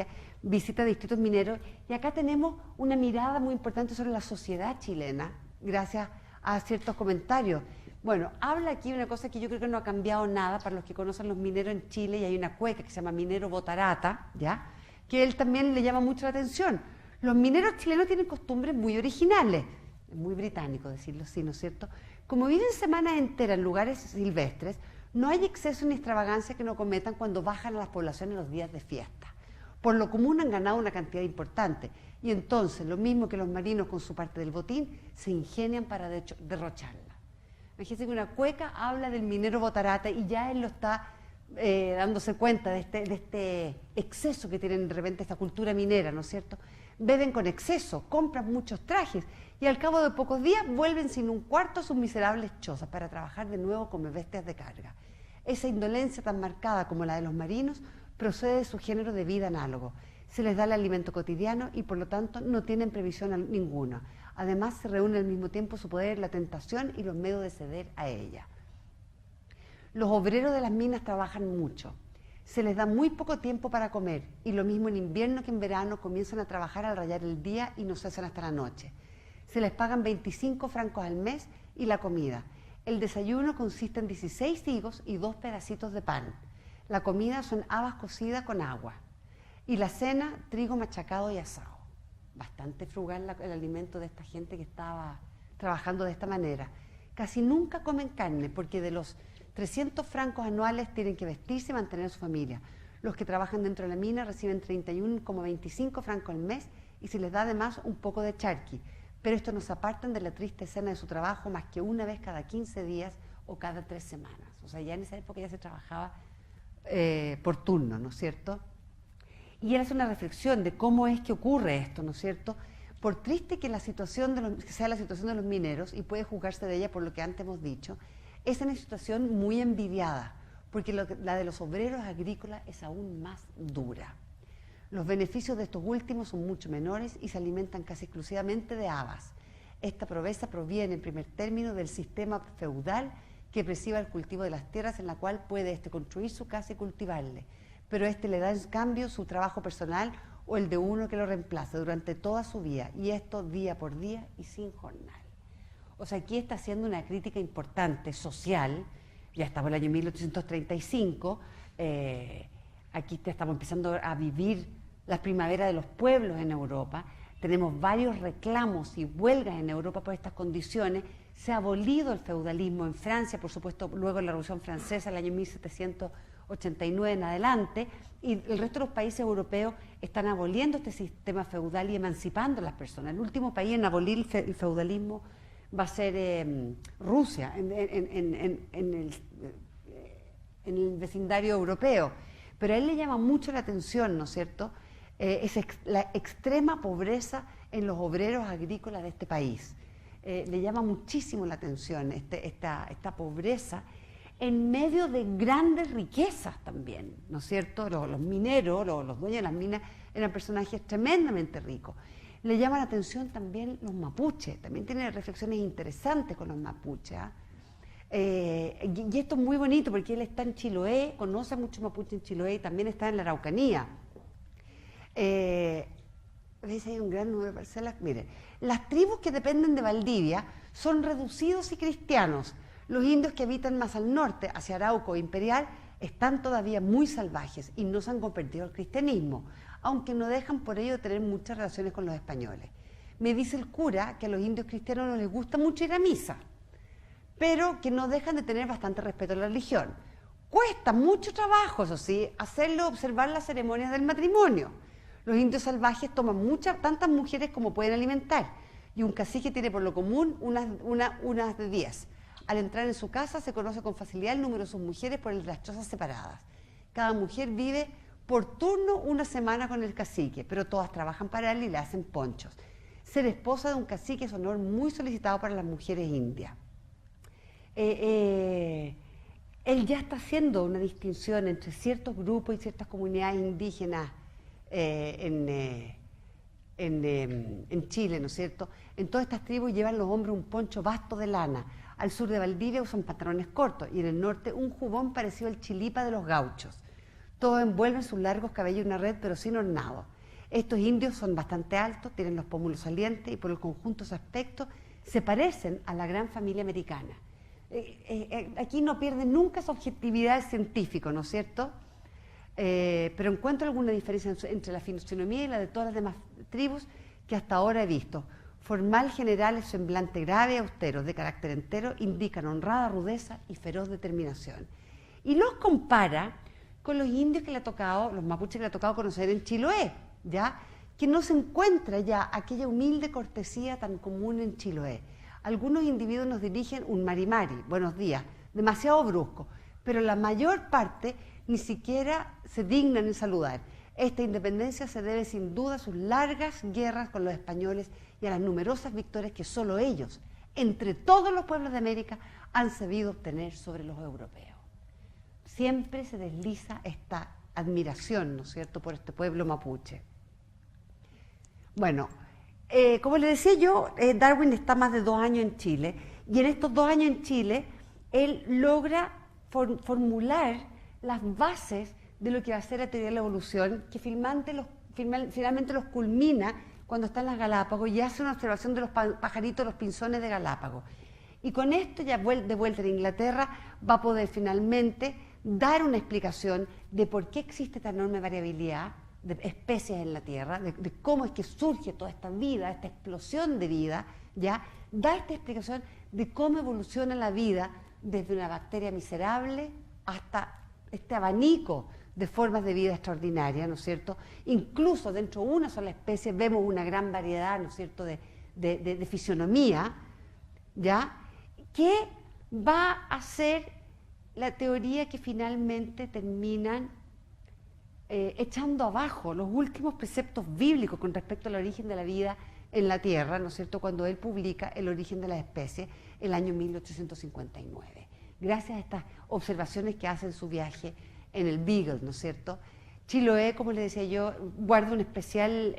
Speaker 1: visita distritos mineros, y acá tenemos una mirada muy importante sobre la sociedad chilena, gracias a ciertos comentarios. Bueno, habla aquí una cosa que yo creo que no ha cambiado nada para los que conocen los mineros en Chile, y hay una cueca que se llama Minero Botarata, ¿ya?, que él también le llama mucho la atención. Los mineros chilenos tienen costumbres muy originales, es muy británico decirlo así, ¿no es cierto? Como viven semanas enteras en lugares silvestres, no hay exceso ni extravagancia que no cometan cuando bajan a las poblaciones los días de fiesta. Por lo común han ganado una cantidad importante y entonces, lo mismo que los marinos con su parte del botín, se ingenian para derrocharla. Fíjense que una cueca habla del minero Botarate y ya él lo está dándose cuenta de este exceso que tienen de repente esta cultura minera, ¿no es cierto? Beben con exceso, compran muchos trajes y al cabo de pocos días vuelven sin un cuarto a sus miserables chozas para trabajar de nuevo como bestias de carga. Esa indolencia tan marcada como la de los marinos procede de su género de vida análogo. Se les da el alimento cotidiano y por lo tanto no tienen previsión ninguna. Además se reúne al mismo tiempo su poder, la tentación y los medios de ceder a ella. Los obreros de las minas trabajan mucho. Se les da muy poco tiempo para comer y lo mismo en invierno que en verano comienzan a trabajar al rayar el día y no cesan hasta la noche. Se les pagan 25 francos al mes y la comida. El desayuno consiste en 16 higos y 2 pedacitos de pan. La comida son habas cocidas con agua. Y la cena, trigo machacado y asado. Bastante frugal el alimento de esta gente que estaba trabajando de esta manera. Casi nunca comen carne porque de los 300 francos anuales tienen que vestirse y mantener a su familia. Los que trabajan dentro de la mina reciben 31,25 francos al mes y se les da además un poco de charqui. Pero estos no se apartan de la triste escena de su trabajo más que una vez cada 15 días o cada 3 semanas. O sea, ya en esa época ya se trabajaba por turno, ¿no es cierto? Y él hace una reflexión de cómo es que ocurre esto, ¿no es cierto? Por triste que, que sea la situación de los mineros, y puede juzgarse de ella por lo que antes hemos dicho, es una situación muy envidiada, porque la de los obreros agrícolas es aún más dura. Los beneficios de estos últimos son mucho menores y se alimentan casi exclusivamente de habas. Esta pobreza proviene, en primer término, del sistema feudal que prescribe el cultivo de las tierras en la cual puede construir su casa y cultivarle, pero le da en cambio su trabajo personal o el de uno que lo reemplaza durante toda su vida, y esto día por día y sin jornal. O sea, aquí está haciendo una crítica importante, social, ya estamos en el año 1835, aquí estamos empezando a vivir la primavera de los pueblos en Europa, tenemos varios reclamos y huelgas en Europa por estas condiciones, se ha abolido el feudalismo en Francia, por supuesto, luego en la Revolución Francesa, el año 1789 en adelante, y el resto de los países europeos están aboliendo este sistema feudal y emancipando a las personas. El último país en abolir el feudalismo va a ser Rusia, en el vecindario europeo. Pero a él le llama mucho la atención, ¿no es cierto?, la extrema pobreza en los obreros agrícolas de este país. Le llama muchísimo la atención esta pobreza en medio de grandes riquezas también, ¿no es cierto? Los mineros, los dueños de las minas eran personajes tremendamente ricos. Le llama la atención también los mapuches, también tiene reflexiones interesantes con los mapuches. Y esto es muy bonito porque él está en Chiloé, conoce a muchos mapuches en Chiloé y también está en la Araucanía. ¿Ves? Hay un gran número de parcelas. Miren, las tribus que dependen de Valdivia son reducidos y cristianos. Los indios que habitan más al norte, hacia Arauco e Imperial, están todavía muy salvajes y no se han convertido al cristianismo, aunque no dejan por ello de tener muchas relaciones con los españoles. Me dice el cura que a los indios cristianos no les gusta mucho ir a misa, pero que no dejan de tener bastante respeto a la religión. Cuesta mucho trabajo, eso sí, observar las ceremonias del matrimonio. Los indios salvajes toman tantas mujeres como pueden alimentar, y un cacique tiene por lo común unas de 10. Al entrar en su casa se conoce con facilidad el número de sus mujeres por las chozas separadas. Cada mujer vive por turno una semana con el cacique, pero todas trabajan para él y le hacen ponchos. Ser esposa de un cacique es un honor muy solicitado para las mujeres indias. Él ya está haciendo una distinción entre ciertos grupos y ciertas comunidades indígenas en Chile, ¿no es cierto? En todas estas tribus llevan los hombres un poncho vasto de lana. Al sur de Valdivia usan pantalones cortos y en el norte un jubón parecido al chilipa de los gauchos. Todos envuelven sus largos cabellos en una red pero sin ornado. Estos indios son bastante altos, tienen los pómulos salientes y por el conjunto de su aspecto se parecen a la gran familia americana. Aquí no pierden nunca su objetividad científica, ¿no es cierto? Pero encuentro alguna diferencia entre la fisonomía y la de todas las demás tribus. que hasta ahora he visto. Formal, generales, semblante grave, austero, de carácter entero, indican honrada rudeza y feroz determinación. Y los compara con los indios que le ha tocado, los mapuches que le ha tocado conocer en Chiloé, ¿ya? Que no se encuentra ya aquella humilde cortesía tan común en Chiloé. Algunos individuos nos dirigen un marimari, buenos días, demasiado brusco, pero la mayor parte ni siquiera se dignan en saludar. Esta independencia se debe sin duda a sus largas guerras con los españoles y a las numerosas victorias que solo ellos, entre todos los pueblos de América, han sabido obtener sobre los europeos. Siempre se desliza esta admiración, ¿no es cierto?, por este pueblo mapuche. Bueno, como les decía yo, Darwin está más de 2 años en Chile, y en estos 2 años en Chile, él logra formular las bases de lo que va a ser la teoría de la evolución, que finalmente los culmina cuando está en las Galápagos y hace una observación de los pajaritos, los pinzones de Galápagos. Y con esto, ya de vuelta en Inglaterra, va a poder finalmente dar una explicación de por qué existe esta enorme variabilidad de especies en la Tierra, de cómo es que surge toda esta vida, esta explosión de vida, ¿ya? Dar esta explicación de cómo evoluciona la vida desde una bacteria miserable hasta este abanico de formas de vida extraordinarias, ¿no es cierto? Incluso dentro de una sola especie vemos una gran variedad, ¿no es cierto?, de fisionomía, ¿ya? Que va a ser la teoría que finalmente terminan echando abajo los últimos preceptos bíblicos con respecto al origen de la vida en la Tierra, ¿no es cierto?, cuando él publica El origen de las especies, el año 1859. Gracias a estas observaciones que hace en su viaje en el Beagle, ¿no es cierto? Chiloé, como les decía yo, guarda un especial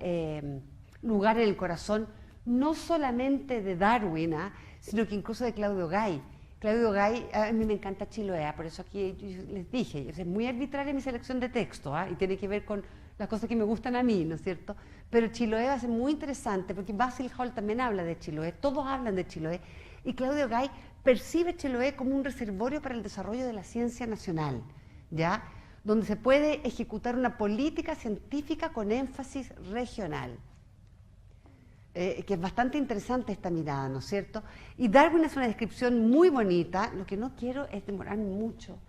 Speaker 1: lugar en el corazón, no solamente de Darwin, sino que incluso de Claudio Gay. Claudio Gay, a mí me encanta Chiloé, por eso aquí yo les dije, es muy arbitraria mi selección de texto, y tiene que ver con las cosas que me gustan a mí, ¿no es cierto? Pero Chiloé va a ser muy interesante, porque Basil Hall también habla de Chiloé, todos hablan de Chiloé, y Claudio Gay percibe Chiloé como un reservorio para el desarrollo de la ciencia nacional, ¿ya? Donde se puede ejecutar una política científica con énfasis regional. Que es bastante interesante esta mirada, ¿no es cierto? Y Darwin es una descripción muy bonita, lo que no quiero es demorarme mucho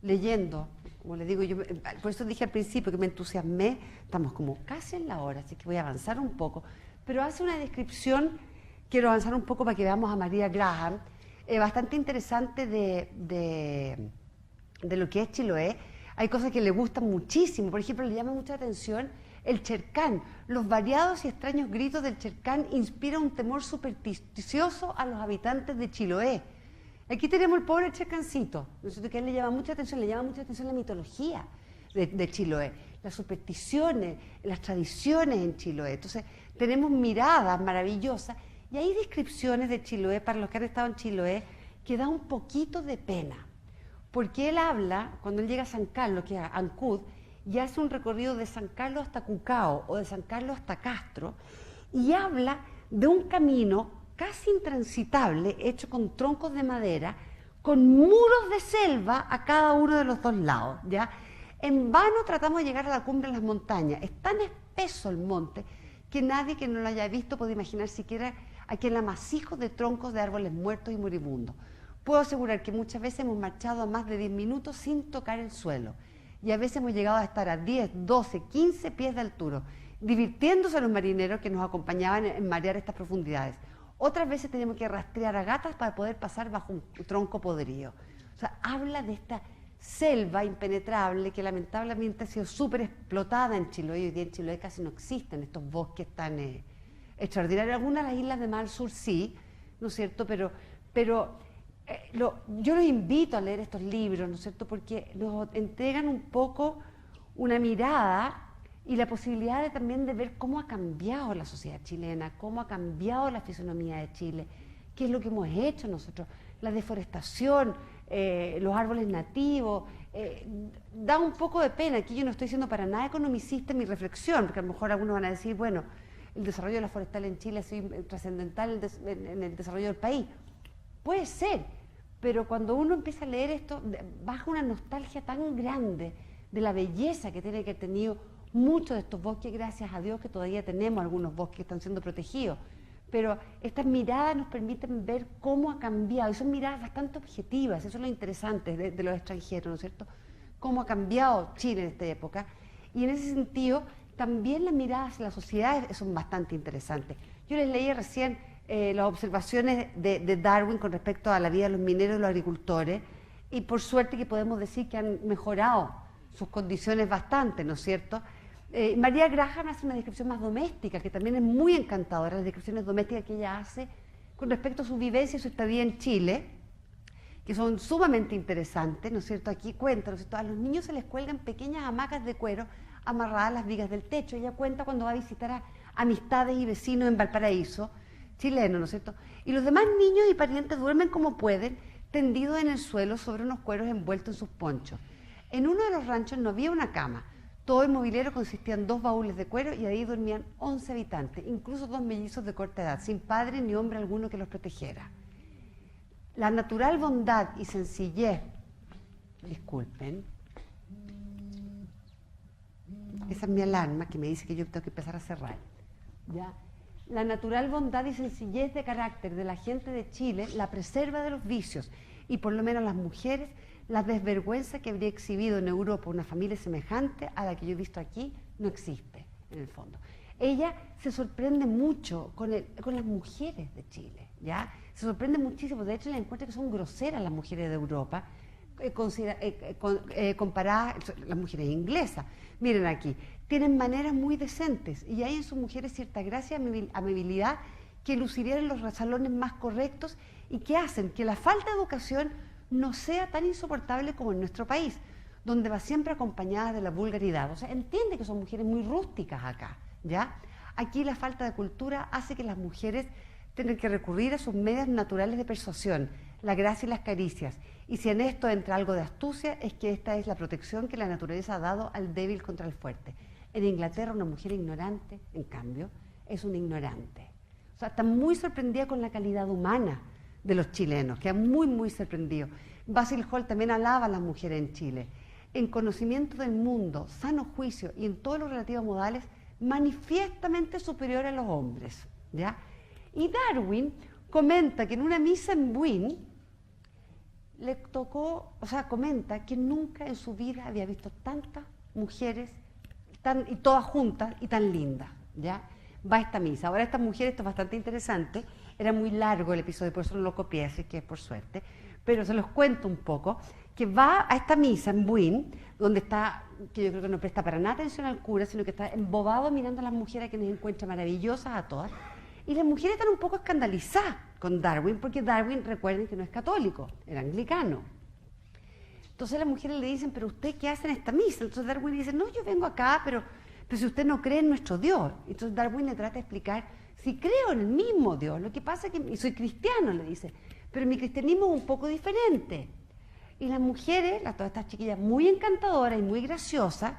Speaker 1: leyendo, como les digo, yo, por eso dije al principio que me entusiasmé, estamos como casi en la hora, así que voy a avanzar un poco, pero hace una descripción, quiero avanzar un poco para que veamos a María Graham, bastante interesante de lo que es Chiloé. Hay cosas que le gustan muchísimo, por ejemplo, le llama mucha atención el chercán. Los variados y extraños gritos del chercán inspiran un temor supersticioso a los habitantes de Chiloé. Aquí tenemos el pobre chercancito, que a él le llama mucha atención la mitología de Chiloé, las supersticiones, las tradiciones en Chiloé. Entonces, tenemos miradas maravillosas y hay descripciones de Chiloé para los que han estado en Chiloé que da un poquito de pena. Porque él habla, cuando él llega a San Carlos, que es a Ancud, y hace un recorrido de San Carlos hasta Cucao o de San Carlos hasta Castro, y habla de un camino casi intransitable, hecho con troncos de madera, con muros de selva a cada uno de los dos lados, ¿ya? En vano tratamos de llegar a la cumbre de las montañas. Es tan espeso el monte que nadie que no lo haya visto puede imaginar siquiera aquel amasijo de troncos de árboles muertos y moribundos. Puedo asegurar que muchas veces hemos marchado a más de 10 minutos sin tocar el suelo. Y a veces hemos llegado a estar a 10, 12, 15 pies de altura, divirtiéndose a los marineros que nos acompañaban en marear estas profundidades. Otras veces teníamos que rastrear a gatas para poder pasar bajo un tronco podrido. O sea, habla de esta selva impenetrable que lamentablemente ha sido súper explotada en Chiloé. Hoy día en Chiloé casi no existen estos bosques tan extraordinarios. Algunas de las islas de Mar Sur sí, ¿no es cierto? Pero yo los invito a leer estos libros, ¿no es cierto?, porque nos entregan un poco una mirada y la posibilidad también de ver cómo ha cambiado la sociedad chilena, cómo ha cambiado la fisonomía de Chile, qué es lo que hemos hecho nosotros, la deforestación, los árboles nativos. Da un poco de pena. Aquí yo no estoy siendo para nada economicista en mi reflexión, porque a lo mejor algunos van a decir, bueno, el desarrollo de la forestal en Chile ha sido trascendental en el desarrollo del país. Puede ser, pero cuando uno empieza a leer esto, baja una nostalgia tan grande de la belleza que tiene que haber tenido muchos de estos bosques, gracias a Dios que todavía tenemos algunos bosques que están siendo protegidos, pero estas miradas nos permiten ver cómo ha cambiado, y son miradas bastante objetivas, eso es lo interesante de los extranjeros, ¿no es cierto? Cómo ha cambiado Chile en esta época, y en ese sentido también las miradas hacia la sociedad son bastante interesantes. Yo les leí recién las observaciones de Darwin con respecto a la vida de los mineros y los agricultores, y por suerte que podemos decir que han mejorado sus condiciones bastante, ¿no es cierto? María Graham hace una descripción más doméstica, que también es muy encantadora, las descripciones domésticas que ella hace con respecto a su vivencia y su estadía en Chile, que son sumamente interesantes, ¿no es cierto? Aquí cuenta, ¿no es cierto? A los niños se les cuelgan pequeñas hamacas de cuero amarradas a las vigas del techo. Ella cuenta cuando va a visitar a amistades y vecinos en Valparaíso, chileno, ¿no es cierto? Y los demás niños y parientes duermen como pueden, tendidos en el suelo sobre unos cueros envueltos en sus ponchos. En uno de los ranchos no había una cama. Todo el mobiliario consistía en 2 baúles de cuero y ahí dormían 11 habitantes, incluso 2 mellizos de corta edad, sin padre ni hombre alguno que los protegiera. La natural bondad y sencillez, disculpen, esa es mi alarma que me dice que yo tengo que empezar a cerrar, ¿ya? La natural bondad y sencillez de carácter de la gente de Chile la preserva de los vicios, y por lo menos las mujeres, la desvergüenza que habría exhibido en Europa una familia semejante a la que yo he visto aquí no existe, en el fondo. Ella se sorprende mucho con las mujeres de Chile, ¿ya? Se sorprende muchísimo, de hecho le encuentra que son groseras las mujeres de Europa, comparadas las mujeres inglesas. Miren aquí, tienen maneras muy decentes y hay en sus mujeres cierta gracia y amabilidad que lucirían en los salones más correctos y que hacen que la falta de educación no sea tan insoportable como en nuestro país, donde va siempre acompañada de la vulgaridad. O sea, entiende que son mujeres muy rústicas acá, ¿ya? Aquí la falta de cultura hace que las mujeres tengan que recurrir a sus medios naturales de persuasión, la gracia y las caricias. Y si en esto entra algo de astucia, es que esta es la protección que la naturaleza ha dado al débil contra el fuerte. En Inglaterra, una mujer ignorante, en cambio, es una ignorante. O sea, está muy sorprendida con la calidad humana de los chilenos, queda muy, muy sorprendido. Basil Hall también alaba a las mujeres en Chile. En conocimiento del mundo, sano juicio y en todo lo relativo a modales, manifiestamente superior a los hombres, ¿ya? Y Darwin comenta que en una misa en Buin le tocó, o sea, comenta que nunca en su vida había visto tantas mujeres y todas juntas y tan lindas, ¿ya? Va a esta misa. Ahora estas mujeres, esto es bastante interesante, era muy largo el episodio, por eso no lo copié, así que es por suerte, pero se los cuento un poco, que va a esta misa en Buin, donde está, que yo creo que no presta para nada atención al cura, sino que está embobado mirando a las mujeres que nos encuentra maravillosas a todas, y las mujeres están un poco escandalizadas con Darwin, porque Darwin, recuerden que no es católico, era anglicano. Entonces las mujeres le dicen, pero ¿usted qué hace en esta misa? Entonces Darwin dice, no, yo vengo acá, pero si usted no cree en nuestro Dios. Entonces Darwin le trata de explicar, si creo en el mismo Dios, lo que pasa es que, y soy cristiano, le dice, pero mi cristianismo es un poco diferente. Y las mujeres, todas estas chiquillas muy encantadoras y muy graciosas,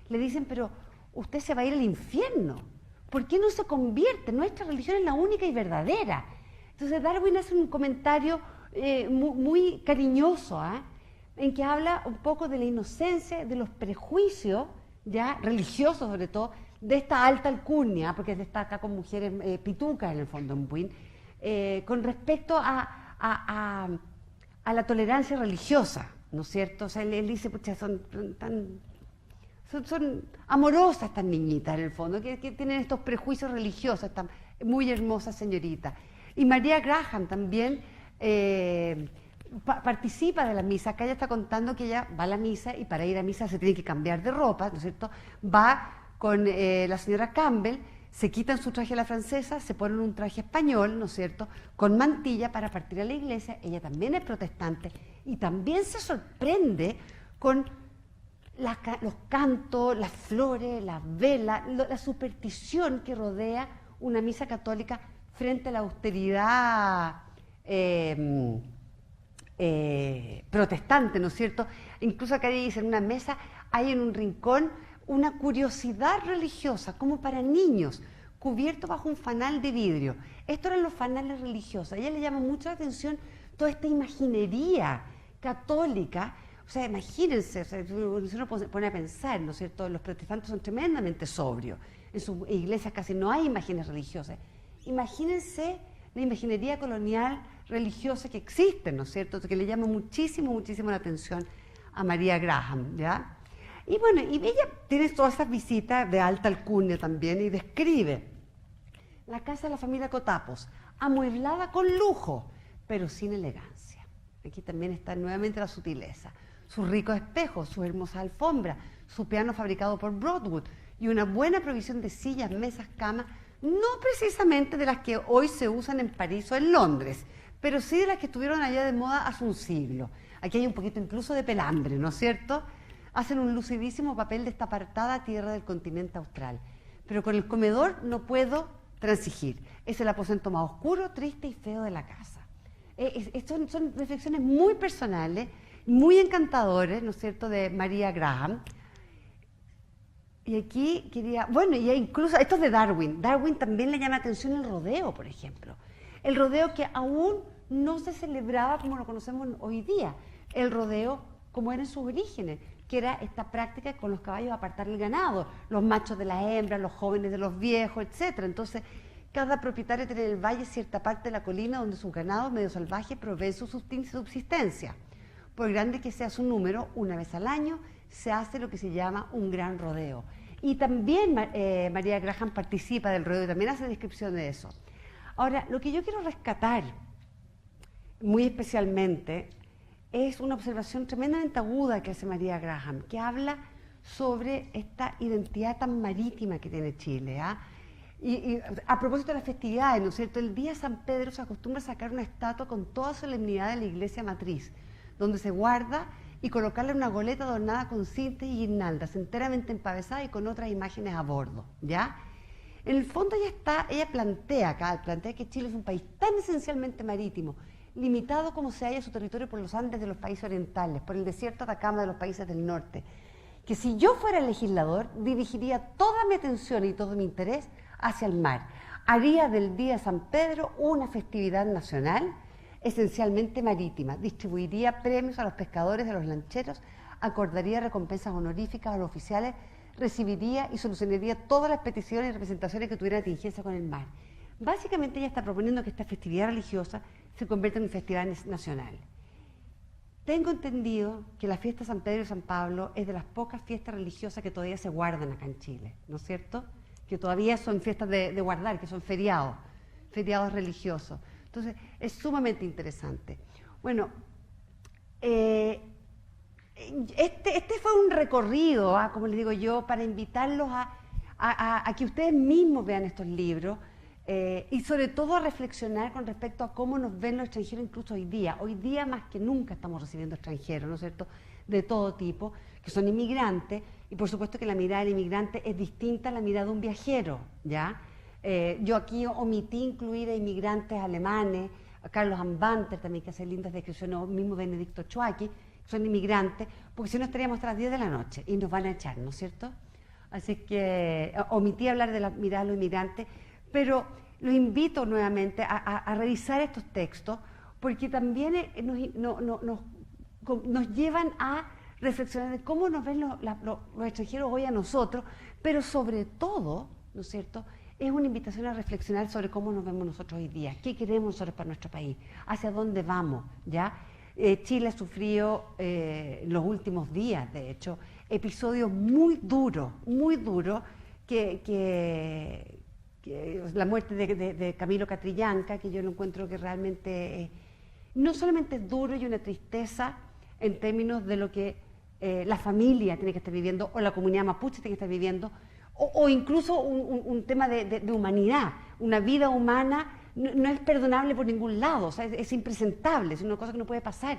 Speaker 1: le dicen, pero usted se va a ir al infierno. ¿Por qué no se convierte? Nuestra religión es la única y verdadera. Entonces Darwin hace un comentario muy cariñoso, en que habla un poco de la inocencia, de los prejuicios, ya religiosos sobre todo, de esta alta alcurnia, porque está acá con mujeres pitucas en el fondo en Buin, con respecto a la tolerancia religiosa, ¿no es cierto? O sea, él dice, pucha, son amorosas estas niñitas en el fondo, que tienen estos prejuicios religiosos, están muy hermosas señoritas. Y María Graham también participa de la misa. Acá ella está contando que ella va a la misa y para ir a misa se tiene que cambiar de ropa, ¿no es cierto? Va con la señora Campbell, se quitan su traje a la francesa, se ponen un traje español, ¿no es cierto?, con mantilla para partir a la iglesia. Ella también es protestante y también se sorprende con los cantos, las flores, las velas, la superstición que rodea una misa católica frente a la austeridad protestante, ¿no es cierto? Incluso acá dice, en una mesa hay en un rincón una curiosidad religiosa, como para niños, cubierto bajo un fanal de vidrio. Estos eran los fanales religiosos. A ella le llama mucho la atención toda esta imaginería católica. O O sea, imagínense, o sea, si uno pone a pensar, ¿no es cierto? Los protestantes son tremendamente sobrios. En sus iglesias casi no hay imágenes religiosas. Imagínense la imaginería colonial religiosa que existe, ¿no es cierto? Que le llama muchísimo, muchísimo la atención a María Graham, ¿ya? Y bueno, y ella tiene todas esas visitas de alta alcurnia también y describe la casa de la familia Cotapos, amueblada con lujo, pero sin elegancia. Aquí también está nuevamente la sutileza. Sus ricos espejos, sus hermosas alfombras, su piano fabricado por Broadwood y una buena provisión de sillas, mesas, camas, no precisamente de las que hoy se usan en París o en Londres, pero sí de las que estuvieron allá de moda hace un siglo. Aquí hay un poquito incluso de pelambre, ¿no es cierto? Hacen un lucidísimo papel de esta apartada tierra del continente austral. Pero con el comedor no puedo transigir. Es el aposento más oscuro, triste y feo de la casa. Son reflexiones muy personales, muy encantadores, ¿no es cierto?, de María Graham. Y aquí quería, bueno, y incluso, esto es de Darwin. Darwin también le llama la atención el rodeo, por ejemplo. El rodeo que aún no se celebraba como lo conocemos hoy día. El rodeo como era en sus orígenes, que era esta práctica con los caballos apartar el ganado, los machos de las hembras, los jóvenes de los viejos, etc. Entonces, cada propietario tiene en el valle cierta parte de la colina donde sus ganados medio salvajes proveen su subsistencia. Por grande que sea su número, una vez al año se hace lo que se llama un gran rodeo. Y también María Graham participa del rodeo y también hace descripción de eso. Ahora, lo que yo quiero rescatar, muy especialmente, es una observación tremendamente aguda que hace María Graham, que habla sobre esta identidad tan marítima que tiene Chile. Y a propósito de las festividades, ¿no es cierto? El día de San Pedro se acostumbra a sacar una estatua con toda solemnidad de la iglesia matriz, donde se guarda y colocarle una goleta adornada con cintas y guirnaldas, enteramente empavesada y con otras imágenes a bordo, ¿ya? En el fondo ella plantea que Chile es un país tan esencialmente marítimo, limitado como se halla su territorio por los Andes de los países orientales, por el desierto Atacama de los países del norte, que si yo fuera el legislador, dirigiría toda mi atención y todo mi interés hacia el mar. Haría del Día de San Pedro una festividad nacional, esencialmente marítima, distribuiría premios a los pescadores, a los lancheros, acordaría recompensas honoríficas a los oficiales, recibiría y solucionaría todas las peticiones y representaciones que tuvieran atingencia con el mar. Básicamente ella está proponiendo que esta festividad religiosa se convierta en un festival nacional. Tengo entendido que la fiesta de San Pedro y San Pablo es de las pocas fiestas religiosas que todavía se guardan acá en Chile, ¿no es cierto? Que todavía son fiestas de guardar, que son feriados religiosos. Entonces, es sumamente interesante. Bueno, este fue un recorrido, como les digo yo, para invitarlos a que ustedes mismos vean estos libros y sobre todo a reflexionar con respecto a cómo nos ven los extranjeros incluso hoy día. Hoy día más que nunca estamos recibiendo extranjeros, ¿no es cierto?, de todo tipo, que son inmigrantes, y por supuesto que la mirada del inmigrante es distinta a la mirada de un viajero, ¿ya? Yo aquí omití incluir a inmigrantes alemanes, a Carlos Ambanter también, que hace lindas descripciones, o mismo Benedicto Choaki, que son inmigrantes, porque si no estaríamos hasta las 10 de la noche y nos van a echar, ¿no es cierto? Así que omití hablar de la mirada de los inmigrantes, pero los invito nuevamente a revisar estos textos, porque también nos llevan a reflexionar de cómo nos ven los extranjeros hoy a nosotros, pero sobre todo, ¿no es cierto?, es una invitación a reflexionar sobre cómo nos vemos nosotros hoy día, qué queremos nosotros para nuestro país, hacia dónde vamos, ¿ya? Chile ha sufrido en los últimos días, de hecho, episodios muy duros, que la muerte de Camilo Catrillanca, que yo lo encuentro que realmente no solamente es duro y una tristeza en términos de lo que la familia tiene que estar viviendo o la comunidad mapuche tiene que estar viviendo, o incluso un tema de humanidad. Una vida humana no es perdonable por ningún lado, o sea, es impresentable, es una cosa que no puede pasar.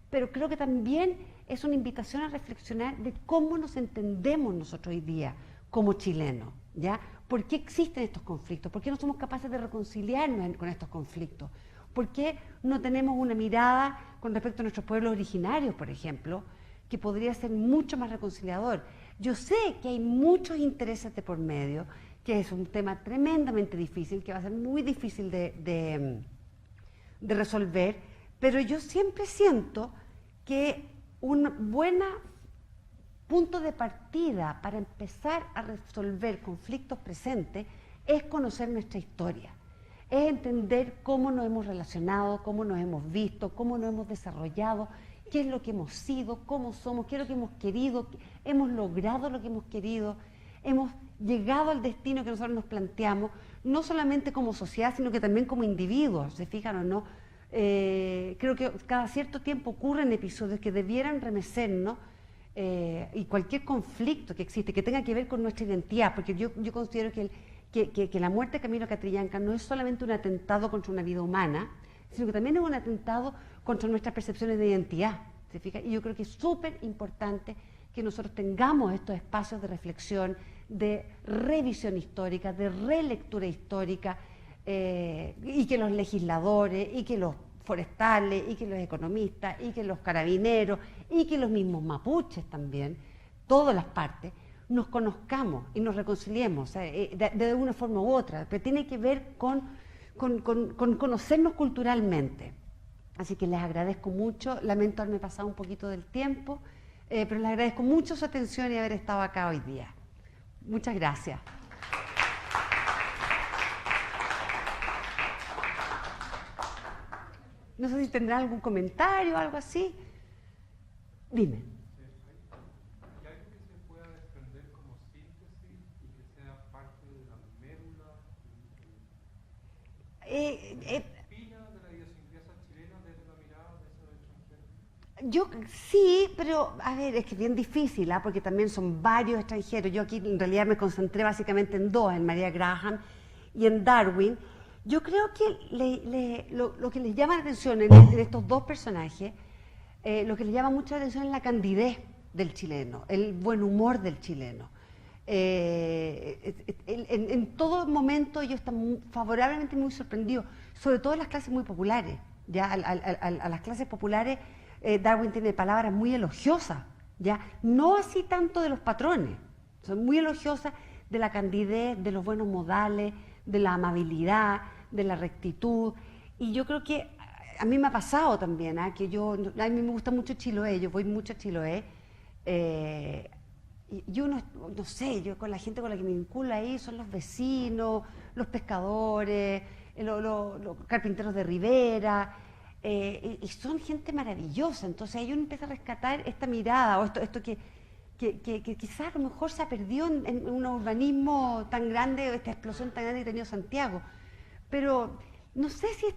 Speaker 1: Pero creo que también es una invitación a reflexionar de cómo nos entendemos nosotros hoy día como chilenos, ¿ya? ¿Por qué existen estos conflictos? ¿Por qué no somos capaces de reconciliarnos con estos conflictos? ¿Por qué no tenemos una mirada con respecto a nuestros pueblos originarios, por ejemplo, que podría ser mucho más reconciliador? Yo sé que hay muchos intereses de por medio, que es un tema tremendamente difícil, que va a ser muy difícil de resolver, pero yo siempre siento que un buen punto de partida para empezar a resolver conflictos presentes es conocer nuestra historia, es entender cómo nos hemos relacionado, cómo nos hemos visto, cómo nos hemos desarrollado, qué es lo que hemos sido, cómo somos, qué es lo que hemos querido, hemos logrado lo que hemos querido, hemos llegado al destino que nosotros nos planteamos, no solamente como sociedad, sino que también como individuos, ¿se fijan o no? Creo que cada cierto tiempo ocurren episodios que debieran remecernos, y cualquier conflicto que existe, que tenga que ver con nuestra identidad, porque yo considero que la muerte de Camilo Catrillanca no es solamente un atentado contra una vida humana, sino que también es un atentado contra nuestras percepciones de identidad, ¿se fija? Y yo creo que es súper importante que nosotros tengamos estos espacios de reflexión, de revisión histórica, de relectura histórica, y que los legisladores, y que los forestales, y que los economistas, y que los carabineros, y que los mismos mapuches también, todas las partes, nos conozcamos y nos reconciliemos, de una forma u otra, pero tiene que ver con conocernos culturalmente. Así que les agradezco mucho, lamento haberme pasado un poquito del tiempo, pero les agradezco mucho su atención y haber estado acá hoy día. Muchas gracias. No sé si tendrán algún comentario o algo así. Dime.
Speaker 2: ¿Hay algo que se pueda desprender como síntesis y que sea parte de la médula espina de la idiosincrasia chilena desde la mirada de esos extranjeros?
Speaker 1: Yo sí, pero a ver, es que es bien difícil, porque también son varios extranjeros. Yo aquí en realidad me concentré básicamente en dos, en María Graham y en Darwin. Yo creo que lo que les llama la atención en estos dos personajes, lo que les llama mucho la atención es la candidez del chileno, el buen humor del chileno. En todo momento ellos están favorablemente muy sorprendidos, sobre todo en las clases muy populares. Ya a las clases populares Darwin tiene palabras muy elogiosas, ya no así tanto de los patrones, son muy elogiosas de la candidez, de los buenos modales, de la amabilidad, de la rectitud. Y yo creo que a mí me ha pasado también, que a mí me gusta mucho Chiloé, yo voy mucho a Chiloé, y yo no sé, yo con la gente con la que me vinculo ahí son los vecinos, los pescadores, los carpinteros de Rivera, y son gente maravillosa. Entonces ahí uno empieza a rescatar esta mirada, o esto que quizás a lo mejor se ha perdido en un urbanismo tan grande, esta explosión tan grande que ha tenido Santiago. Pero no sé si es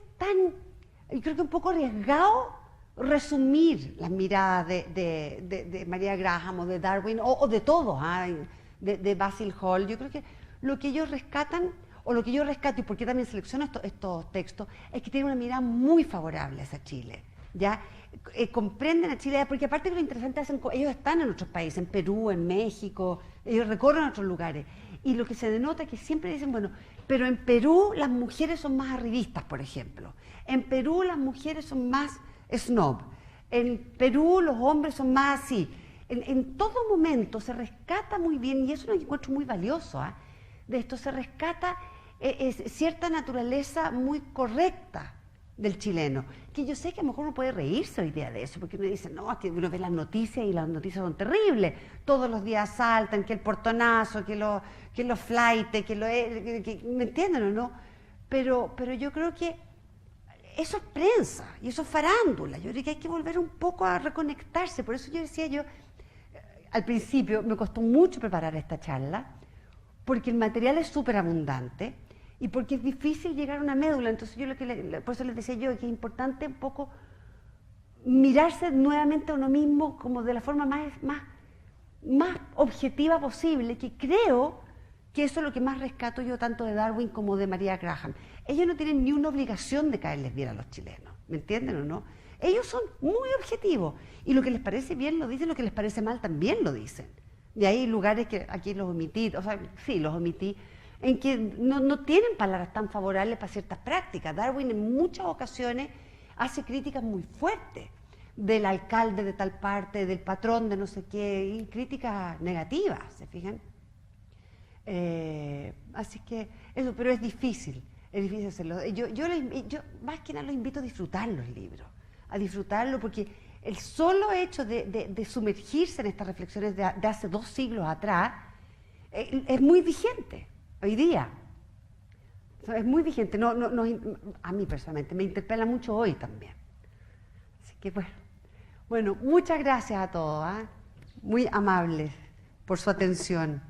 Speaker 1: yo creo que un poco arriesgado resumir las miradas de María Graham o de Darwin, o de todos, de Basil Hall. Yo creo que lo que ellos rescatan, o lo que yo rescato, y porque también selecciono estos textos, es que tienen una mirada muy favorable hacia Chile, ¿ya? Comprenden a Chile, porque aparte que lo interesante ellos están en otros países, en Perú, en México, ellos recorren otros lugares, y lo que se denota es que siempre dicen, bueno, pero en Perú las mujeres son más arribistas, por ejemplo, en Perú las mujeres son más snob, en Perú los hombres son más así. En todo momento se rescata muy bien, y eso lo encuentro muy valioso, de esto se rescata cierta naturaleza muy correcta del chileno, que yo sé que a lo mejor uno puede reírse hoy día de eso, porque uno dice, no, es que uno ve las noticias y las noticias son terribles, todos los días saltan, que el portonazo, que los flaites, ¿me entienden o no? Pero yo creo que eso es prensa y eso es farándula. Yo creo que hay que volver un poco a reconectarse. Por eso yo decía, al principio me costó mucho preparar esta charla, porque el material es súper abundante y porque es difícil llegar a una médula. Entonces yo por eso les decía yo que es importante un poco mirarse nuevamente a uno mismo como de la forma más objetiva posible, que creo que eso es lo que más rescato yo tanto de Darwin como de María Graham. Ellos no tienen ni una obligación de caerles bien a los chilenos, ¿me entienden o no? Ellos son muy objetivos y lo que les parece bien lo dicen, lo que les parece mal también lo dicen. Y hay lugares que aquí los omití, o sea, sí, los omití, en que no tienen palabras tan favorables para ciertas prácticas. Darwin en muchas ocasiones hace críticas muy fuertes del alcalde de tal parte, del patrón de no sé qué, y críticas negativas, ¿se fijan? Así que eso, pero es difícil hacerlo. Yo más que nada los invito a disfrutar los libros, a disfrutarlo, porque el solo hecho de sumergirse en estas reflexiones de hace 2 siglos atrás es muy vigente hoy día. Es muy vigente. A mí personalmente me interpela mucho hoy también. Así que bueno, muchas gracias a todos, muy amables por su atención.